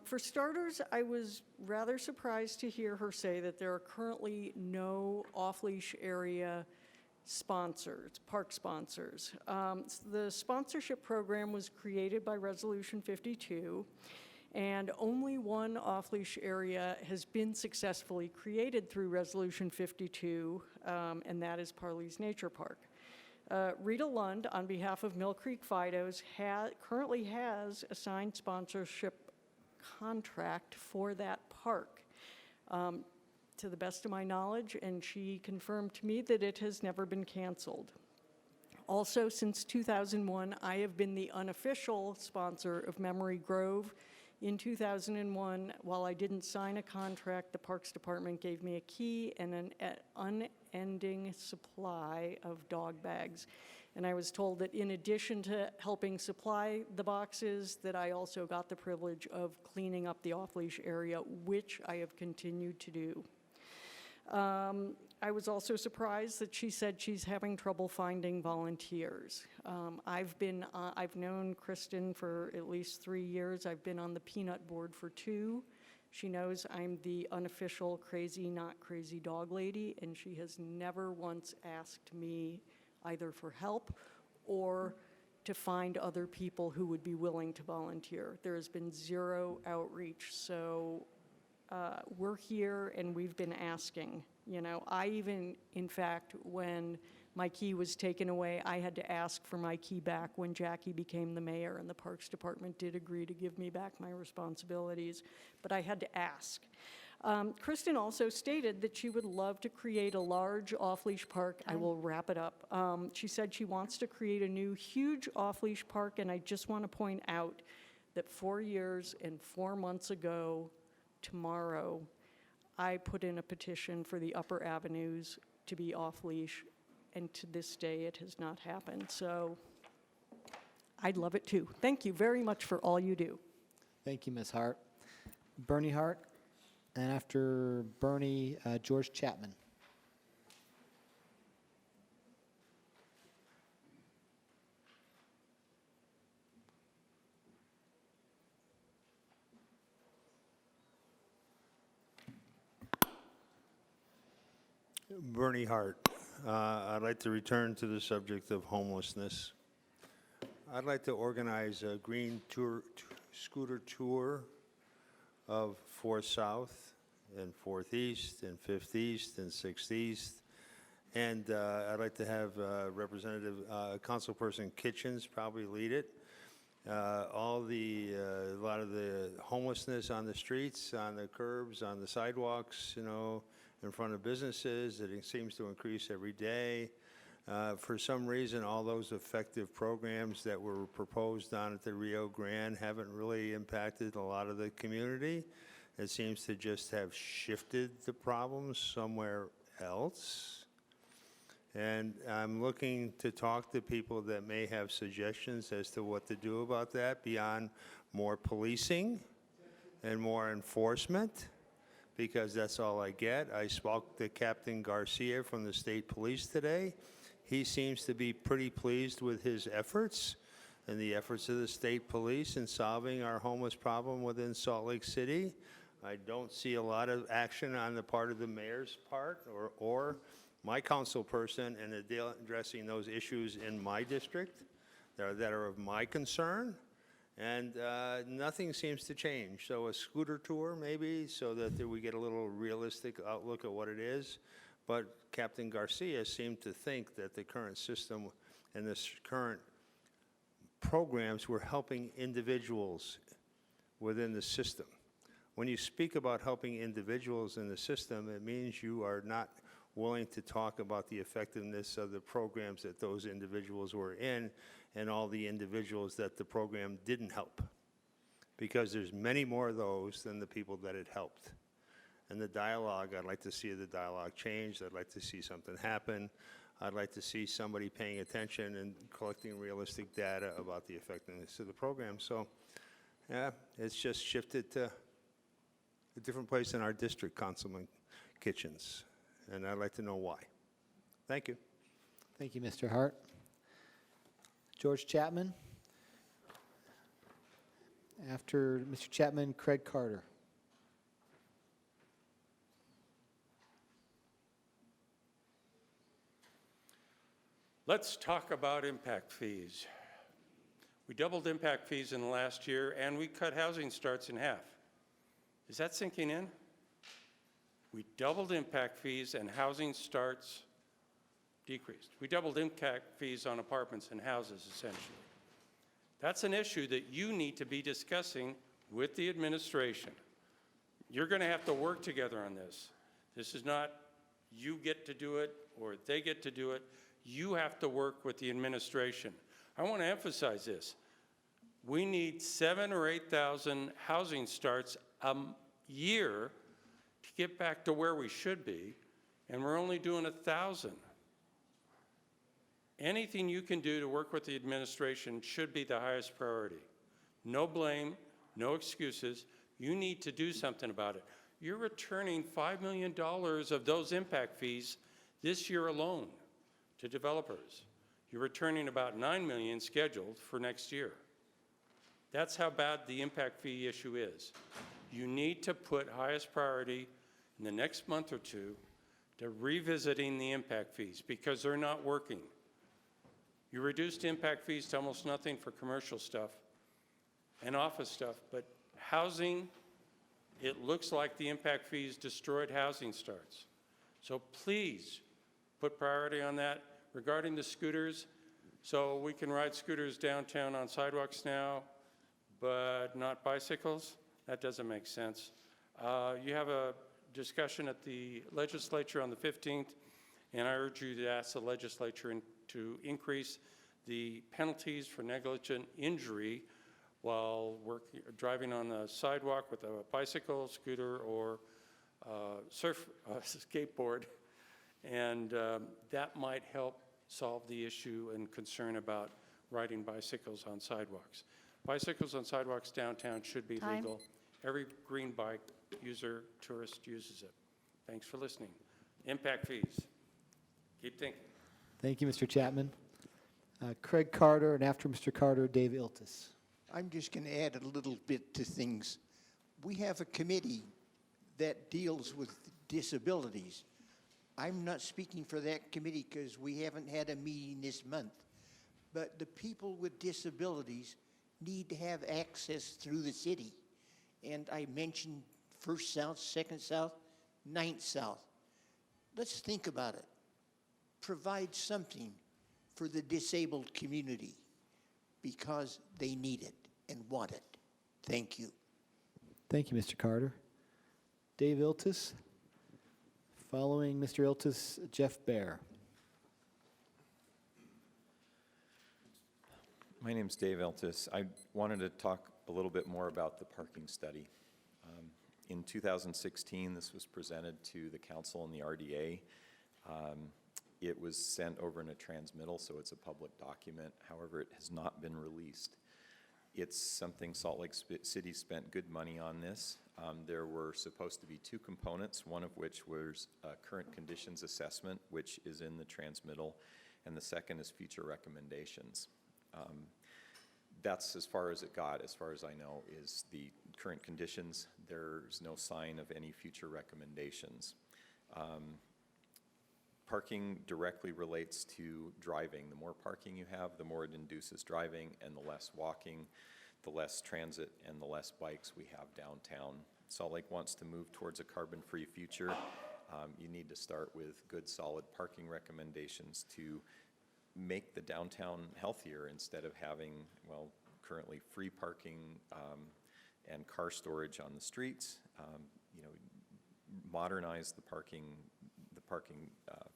T: For starters, I was rather surprised to hear her say that there are currently no off-leash area sponsors, park sponsors. The sponsorship program was created by Resolution 52, and only one off-leash area has been successfully created through Resolution 52, and that is Parley's Nature Park. Rita Lund, on behalf of Mill Creek Fidos, currently has a signed sponsorship contract for that park. To the best of my knowledge, and she confirmed to me that it has never been canceled. Also, since 2001, I have been the unofficial sponsor of Memory Grove. In 2001, while I didn't sign a contract, the Parks Department gave me a key and an unending supply of dog bags. And I was told that in addition to helping supply the boxes, that I also got the privilege of cleaning up the off-leash area, which I have continued to do. I was also surprised that she said she's having trouble finding volunteers. I've known Kristen for at least 3 years. I've been on the Peanut Board for 2. She knows I'm the unofficial crazy, not crazy dog lady, and she has never once asked me either for help or to find other people who would be willing to volunteer. There has been zero outreach, so we're here and we've been asking. You know, I even, in fact, when my key was taken away, I had to ask for my key back when Jackie became the mayor, and the Parks Department did agree to give me back my responsibilities, but I had to ask. Kristen also stated that she would love to create a large off-leash park. I will wrap it up. She said she wants to create a new huge off-leash park, and I just want to point out that 4 years and 4 months ago, tomorrow, I put in a petition for the upper avenues to be off-leash, and to this day it has not happened. So I'd love it too. Thank you very much for all you do.
A: Thank you, Ms. Hart. Bernie Hart, And after Bernie, George Chapman.
M: Bernie Hart. I'd like to return to the subject of homelessness. I'd like to organize a green scooter tour of 4th South and 4th East and 5th East and 6th East. And I'd like to have Representative Councilperson Kitchens probably lead it. A lot of the homelessness on the streets, on the curbs, on the sidewalks, you know, in front of businesses, it seems to increase every day. For some reason, all those effective programs that were proposed down at the Rio Grande haven't really impacted a lot of the community. It seems to just have shifted the problems somewhere else. And I'm looking to talk to people that may have suggestions as to what to do about that beyond more policing and more enforcement, because that's all I get. I spoke to Captain Garcia from the state police today. He seems to be pretty pleased with his efforts and the efforts of the state police in solving our homeless problem within Salt Lake City. I don't see a lot of action on the part of the mayor's part or my council person in addressing those issues in my district that are of my concern. And nothing seems to change. So a scooter tour maybe, so that we get a little realistic outlook at what it is. But Captain Garcia seemed to think that the current system and the current programs were helping individuals within the system. When you speak about helping individuals in the system, it means you are not willing to talk about the effectiveness of the programs that those individuals were in and all the individuals that the program didn't help. Because there's many more of those than the people that it helped. And the dialogue, I'd like to see the dialogue change. I'd like to see something happen. I'd like to see somebody paying attention and collecting realistic data about the effectiveness of the program. So, yeah, it's just shifted to a different place in our district, Councilman Kitchens. And I'd like to know why. Thank you.
A: Thank you, Mr. Hart. George Chapman. After Mr. Chapman, Craig Carter.
E: Let's talk about impact fees. We doubled impact fees in the last year, and we cut housing starts in half. Is that sinking in? We doubled impact fees and housing starts decreased. We doubled impact fees on apartments and houses, essentially. That's an issue that you need to be discussing with the administration. You're going to have to work together on this. This is not you get to do it or they get to do it. You have to work with the administration. I want to emphasize this. We need 7,000 or 8,000 housing starts a year to get back to where we should be, and we're only doing 1,000. Anything you can do to work with the administration should be the highest priority. No blame, no excuses. You need to do something about it. You're returning $5 million of those impact fees this year alone to developers. You're returning about $9 million scheduled for next year. That's how bad the impact fee issue is. You need to put highest priority in the next month or two to revisiting the impact fees because they're not working. You reduced impact fees to almost nothing for commercial stuff and office stuff, but housing, it looks like the impact fees destroyed housing starts. So please put priority on that. Regarding the scooters, so we can ride scooters downtown on sidewalks now, but not bicycles. That doesn't make sense. You have a discussion at the legislature on the 15th, and I urge you to ask the legislature to increase the penalties for negligent injury while driving on the sidewalk with a bicycle, scooter, or skateboard. And that might help solve the issue and concern about riding bicycles on sidewalks. Bicycles on sidewalks downtown should be legal every green bike user, tourist uses it. Thanks for listening. Impact fees. Keep thinking.
A: Thank you, Mr. Chapman. Craig Carter, and after Mr. Carter, Dave Iltis.
J: I'm just going to add a little bit to things. We have a committee that deals with disabilities. I'm not speaking for that committee because we haven't had a meeting this month. But the people with disabilities need to have access through the city. And I mentioned First South, Second South, Ninth South. Let's think about it. Provide something for the disabled community because they need it and want it. Thank you.
A: Thank you, Mr. Carter. Dave Iltis. Following Mr. Iltis, Jeff Bear.
C: My name's Dave Iltis. I wanted to talk a little bit more about the parking study. In 2016, this was presented to the council and the RDA. It was sent over in a transmittal, so it's a public document. However, it has not been released. It's something Salt Lake City spent good money on this. There were supposed to be two components, one of which was a current conditions assessment, which is in the transmittal, and the second is future recommendations. That's as far as it got, as far as I know, is the current conditions. There's no sign of any future recommendations. Parking directly relates to driving. The more parking you have, the more it induces driving, and the less walking, the less transit, and the less bikes we have downtown. Salt Lake wants to move towards a carbon-free future. You need to start with good, solid parking recommendations to make the downtown healthier instead of having, well, currently free parking and car storage on the streets. You know, modernize the parking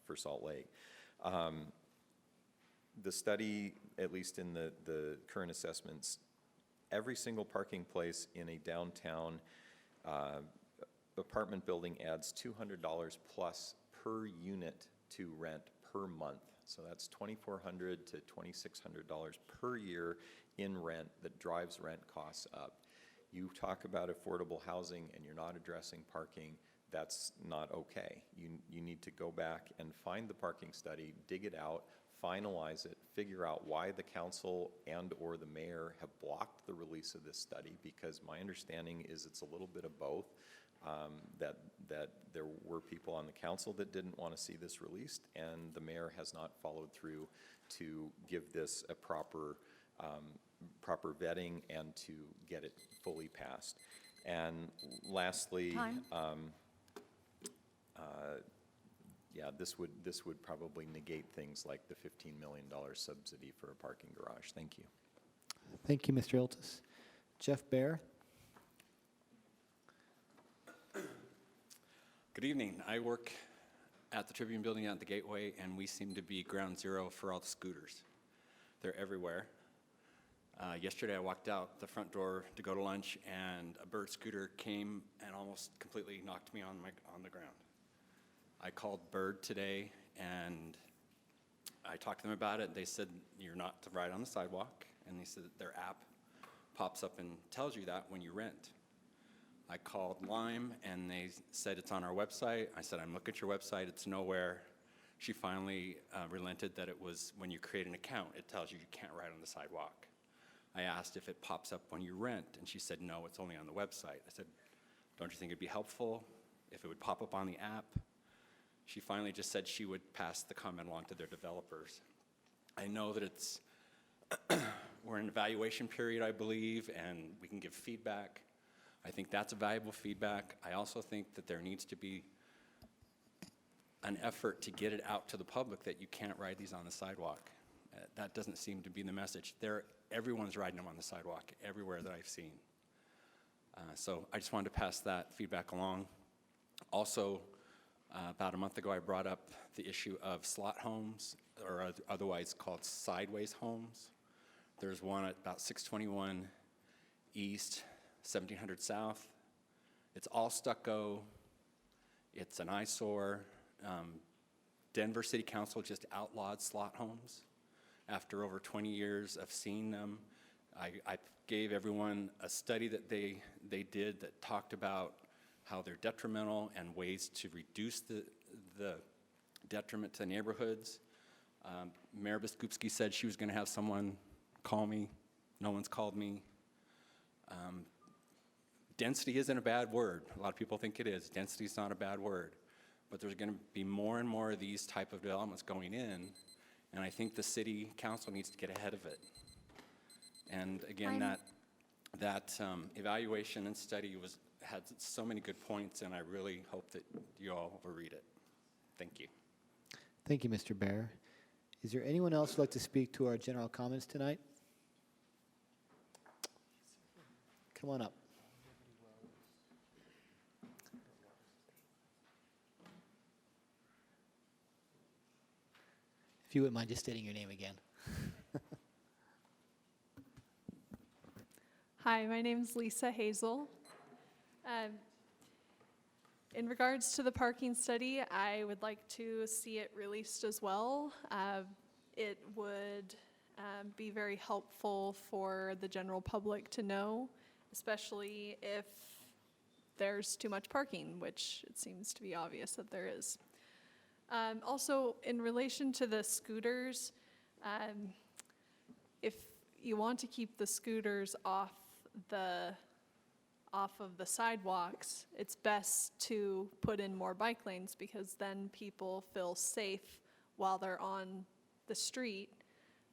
C: for Salt Lake. The study, at least in the current assessments, every single parking place in a downtown apartment building adds $200 plus per unit to rent per month. So that's $2,400 to $2,600 per year in rent that drives rent costs up. You talk about affordable housing and you're not addressing parking, that's not okay. You need to go back and find the parking study, dig it out, finalize it, figure out why the council and or the mayor have blocked the release of this study, because my understanding is it's a little bit of both, that there were people on the council that didn't want to see this released, and the mayor has not followed through to give this a proper vetting and to get it fully passed. And lastly, yeah, this would probably negate things like the $15 million subsidy for a parking garage. Thank you.
A: Thank you, Mr. Iltis. Jeff Bear.
U: Good evening. I work at the Tribune Building at the Gateway, and we seem to be ground zero for all the scooters. They're everywhere. Yesterday I walked out the front door to go to lunch, and a Bird scooter came and almost completely knocked me on the ground. I called Bird today, and I talked to them about it. They said you're not to ride on the sidewalk, and they said that their app pops up and tells you that when you rent. I called Lime, and they said it's on our website. I said, I'm looking at your website, it's nowhere. She finally relented that it was when you create an account, it tells you you can't ride on the sidewalk. I asked if it pops up when you rent, and she said, no, it's only on the website. I said, don't you think it'd be helpful if it would pop up on the app? She finally just said she would pass the comment along to their developers. I know that it's, we're in an evaluation period, I believe, and we can give feedback. I think that's a valuable feedback. I also think that there needs to be an effort to get it out to the public that you can't ride these on the sidewalk. That doesn't seem to be the message. Everyone's riding them on the sidewalk, everywhere that I've seen. So I just wanted to pass that feedback along. Also, about a month ago, I brought up the issue of slot homes, or otherwise called sideways homes. There's one at about 621 East, 1700 South. It's all stucco. It's an eyesore. Denver City Council just outlawed slot homes. After over 20 years of seeing them, I gave everyone a study that they did that talked about how they're detrimental and ways to reduce the detriment to neighborhoods. Mayor Biskupski said she was going to have someone call me. No one's called me. Density isn't a bad word. A lot of people think it is. Density is not a bad word. But there's going to be more and more of these type of developments going in, and I think the city council needs to get ahead of it. And again, that evaluation and study had so many good points, and I really hope that you all will read it. Thank you.
A: Thank you, Mr. Bear. Is there anyone else who'd like to speak to our general comments tonight? Come on up. If you wouldn't mind just stating your name again.
K: Hi, my name's Lisa Hazel. In regards to the parking study, I would like to see it released as well. It would be very helpful for the general public to know, especially if there's too much parking, which it seems to be obvious that there is. Also, in relation to the scooters, if you want to keep the scooters off of the sidewalks, it's best to put in more bike lanes because then people feel safe while they're on the street.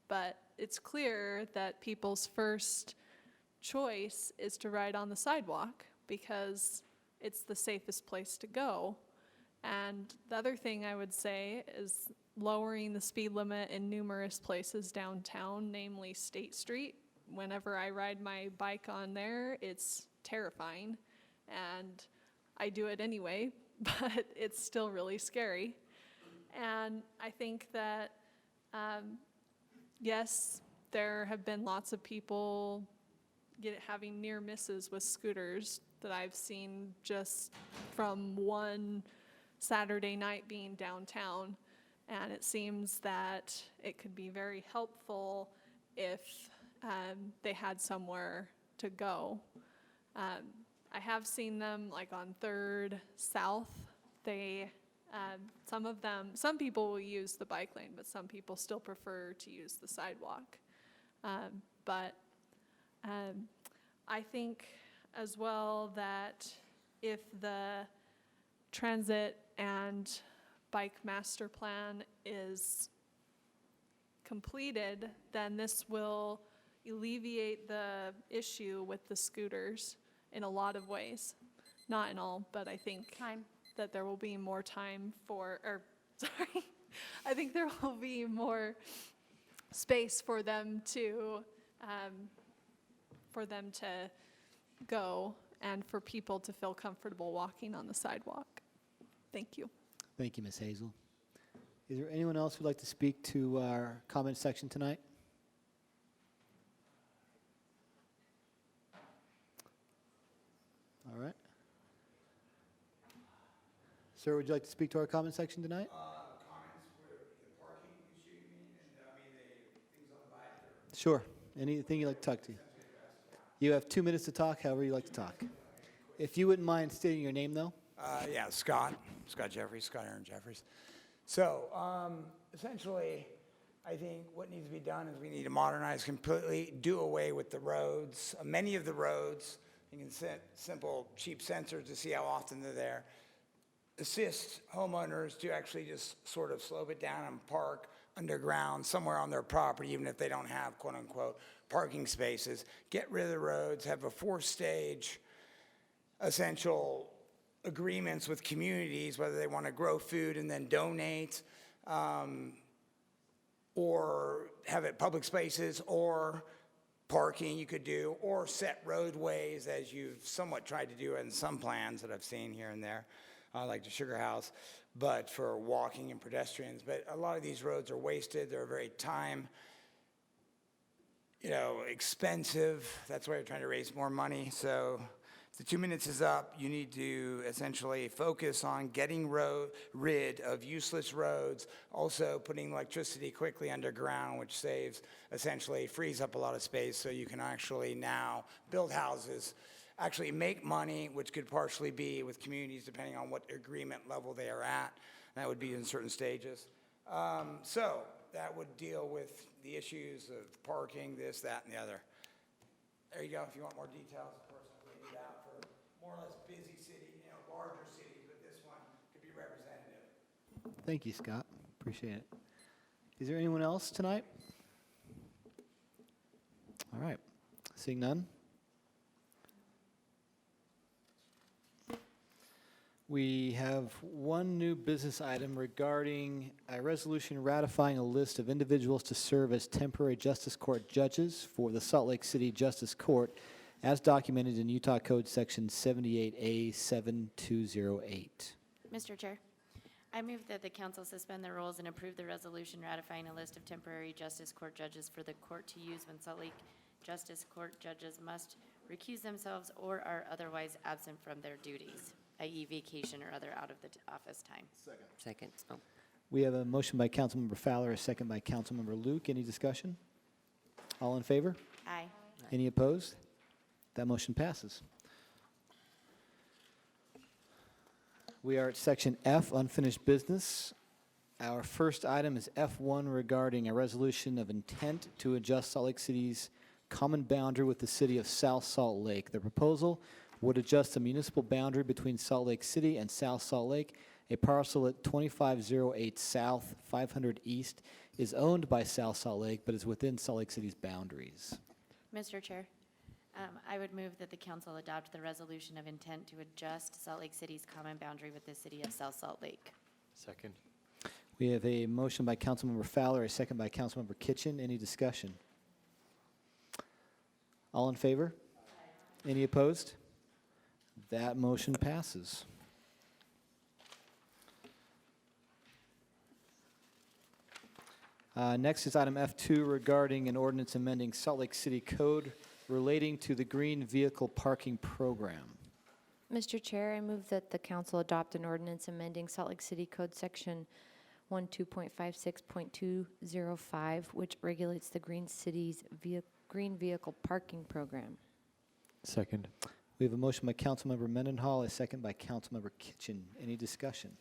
K: But it's clear that people's first choice is to ride on the sidewalk because it's the safest place to go. And the other thing I would say is lowering the speed limit in numerous places downtown, namely State Street. Whenever I ride my bike on there, it's terrifying. And I do it anyway, but it's still really scary. And I think that, yes, there have been lots of people having near misses with scooters that I've seen just from one Saturday night being downtown, and it seems that it could be very helpful if they had somewhere to go. I have seen them like on 3rd South. They, some people will use the bike lane, but some people still prefer to use the sidewalk. But I think as well that if the transit and bike master plan is completed, then this will alleviate the issue with the scooters in a lot of ways. Not in all, but I think that there will be more time I think there will be more space for them to go and for people to feel comfortable walking on the sidewalk. Thank you.
A: Thank you, Ms. Hazel. Is there anyone else who'd like to speak to our comment section tonight? All right. Sir, would you like to speak to our comment section tonight?
B: Comments for the parking issue, you mean, and the things on the bike?
A: Sure. Anything you'd like to talk to? You have 2 minutes to talk, however you like to talk. If you wouldn't mind stating your name, though.
B: Yeah, Scott Aaron Jeffries. So, essentially, I think what needs to be done is we need to modernize completely, do away with the roads. Many of the roads, you can set simple, cheap sensors to see how often they're there. Assist homeowners to actually just sort of slope it down and park underground somewhere on their property, even if they don't have quote-unquote parking spaces. Get rid of the roads, have a 4-stage essential agreements with communities, whether they want to grow food and then donate, or have it public spaces, or parking you could do, or set roadways as you've somewhat tried to do in some plans that I've seen here and there, like the Sugar House, but for walking and pedestrians. But a lot of these roads are wasted. They're very expensive. That's why we're trying to raise more money. So The 2 minutes is up. You need to essentially focus on getting rid of useless roads, also putting electricity quickly underground, which frees up a lot of space so you can actually now build houses, actually make money, which could partially be with communities depending on what agreement level they are at. That would be in certain stages. So that would deal with the issues of parking, this, that, and the other. There you go. If you want more details, of course, I'll lay it out for more or less busy city, larger cities, but this one could be representative.
A: Thank you, Scott. Appreciate it. Is there anyone else tonight? All right. Seeing none. We have one new business item regarding a resolution ratifying a list of individuals to serve as temporary justice court judges for the Salt Lake City Justice Court as documented in Utah Code Section 78A7208.
F: Mr. Chair, I move that the council suspend the rules and approve the resolution ratifying a list of temporary justice court judges for the court to use when Salt Lake Justice Court judges must recuse themselves or are otherwise absent from their duties, i.e. vacation or other out of the office time.
V: Second. Oh.
A: We have a motion by Councilmember Fowler, a second by Councilmember Luke. Any discussion? All in favor?
F: Aye.
A: Any opposed? That motion passes. We are at Section F, Unfinished Business. Our first item is F1 regarding a resolution of intent to adjust Salt Lake City's common boundary with the city of South Salt Lake. The proposal would adjust the municipal boundary between Salt Lake City and South Salt Lake. A parcel at 2508 South, 500 East is owned by South Salt Lake, but is within Salt Lake City's boundaries.
F: Mr. Chair, I would move that the council adopt the resolution of intent to adjust Salt Lake City's common boundary with the city of South Salt Lake.
S: Second.
A: We have a motion by Councilmember Fowler, a second by Councilmember Kitchen. Any discussion? All in favor? Any opposed? That motion passes. Next is item F2 regarding an ordinance amending Salt Lake City Code relating to the green vehicle parking program.
D: Mr. Chair, I move that the council adopt an ordinance amending Salt Lake City Code Section 12.56.205, which regulates the Green City's green vehicle parking program.
S: Second.
A: We have a motion by Councilmember Mendenhall, a second by Councilmember Kitchen. Any discussion?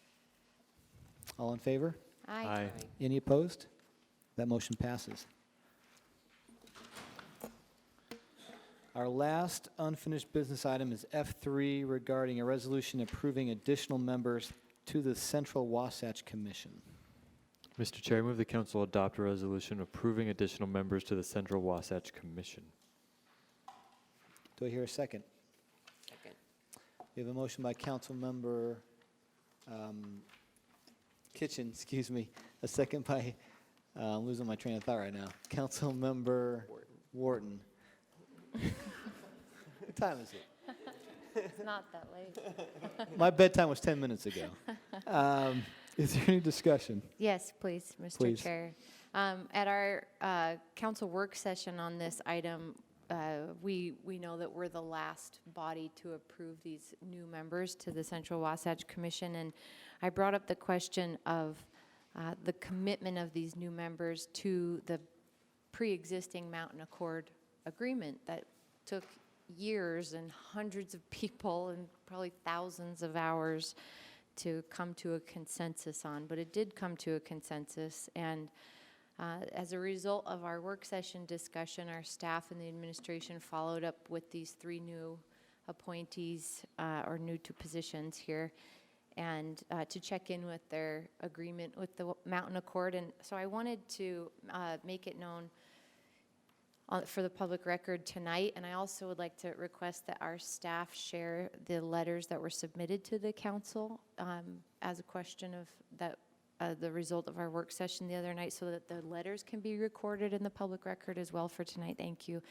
A: All in favor?
D: Aye.
S: Aye.
A: Any opposed? That motion passes. Our last unfinished business item is F3 regarding a resolution approving additional members to the Central Wasatch Commission.
S: Mr. Chair, I move the council adopt a resolution approving additional members to the Central Wasatch Commission.
A: Do I hear a second?
V: Second.
A: We have a motion by Councilmember Kitchen, excuse me, a second by, I'm losing my train of thought right now, Councilmember Wharton. What time is it?
D: It's not that late.
A: My bedtime was 10 minutes ago. Is there any discussion?
D: Yes, please, Mr.
A: Please.
D: Chair. At our council work session on this item, we know that we're the last body to approve these new members to the Central Wasatch Commission, and I brought up the question of the commitment of these new members to the pre-existing Mountain Accord agreement that took years and hundreds of people and probably thousands of hours to come to a consensus on, but it did come to a consensus, and as a result of our work session discussion, our staff and the administration followed up with these three new appointees, or new to positions here, and to check in with their agreement with the Mountain Accord. And so I wanted to make it known for the public record tonight, and I also would like to request that our staff share the letters that were submitted to the council as a question of that, the result of our work session the other night, so that the letters can be recorded in the public record as well for tonight. Thank you.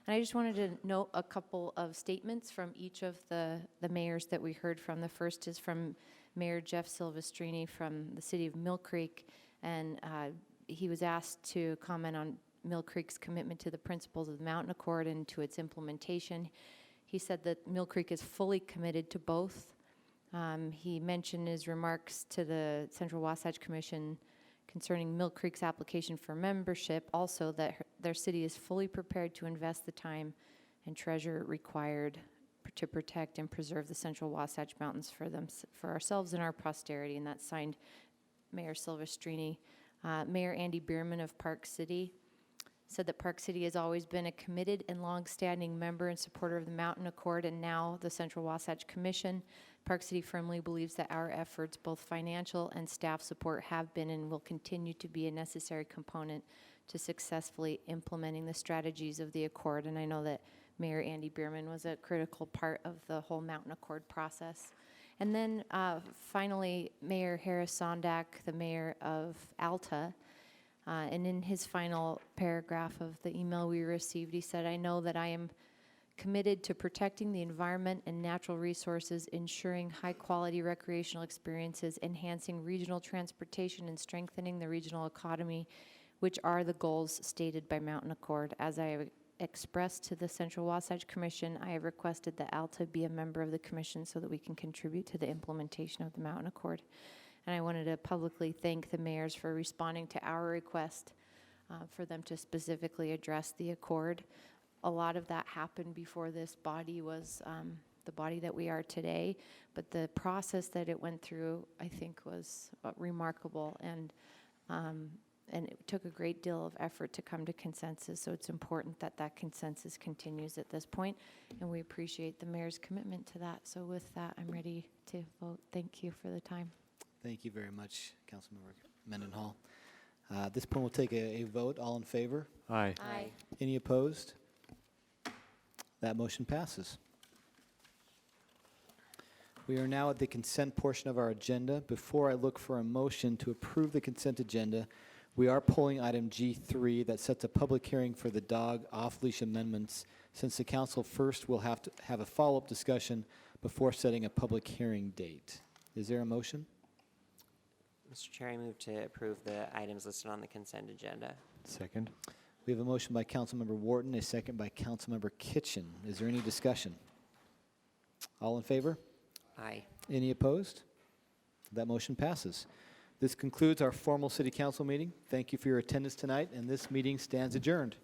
D: And I just wanted to note a couple of statements from each of the mayors that we heard from. The first is from Mayor Jeff Silvestrini from the city of Mill Creek, and he was asked to comment on Mill Creek's commitment to the principles of the Mountain Accord and to its implementation. He said that Mill Creek is fully committed to both. He mentioned his remarks to the Central Wasatch Commission concerning Mill Creek's application for membership, also that their city is fully prepared to invest the time and treasure required to protect and preserve the Central Wasatch Mountains for ourselves and our posterity, and that's signed Mayor Silvestrini. Mayor Andy Bierman of Park City said that Park City has always been a committed and long-standing member and supporter of the Mountain Accord and now the Central Wasatch Commission. Park City firmly believes that our efforts, both financial and staff support, have been and will continue to be a necessary component to successfully implementing the strategies of the Accord. And I know that Mayor Andy Bierman was a critical part of the whole Mountain Accord process. And then finally, Mayor Harris Sondak, the mayor of Alta, and in his final paragraph of the email we received, he said, "I know that I am committed to protecting the environment and natural resources, ensuring high-quality recreational experiences, enhancing regional transportation, and strengthening the regional economy, which are the goals stated by Mountain Accord. As I have expressed to the Central Wasatch Commission, I have requested that Alta be a member of the commission so that we can contribute to the implementation of the Mountain Accord." And I wanted to publicly thank the mayors for responding to our request for them to specifically address the Accord. A lot of that happened before this body was the body that we are today, but the process that it went through, I think, was remarkable, and it took a great deal of effort to come to consensus, so it's important that that consensus continues at this point, and we appreciate the mayor's commitment to that. So with that, I'm ready to vote. Thank you for the time.
A: Thank you very much, Councilmember Mendenhall. At this point, we'll take a vote. All in favor?
S: Aye.
D: Aye.
A: Any opposed? That motion passes. We are now at the consent portion of our agenda. Before I look for a motion to approve the consent agenda, we are pulling item G3 that sets a public hearing for the dog off-leash amendments, since the council first will have to have a follow-up discussion before setting a public hearing date. Is there a motion?
V: Mr. Chair, I move to approve the items listed on the consent agenda.
S: Second.
A: We have a motion by Councilmember Wharton, a second by Councilmember Kitchen. Is there any discussion? All in favor?
V: Aye.
A: Any opposed? That motion passes. This concludes our formal city council meeting. Thank you for your attendance tonight, and this meeting stands adjourned.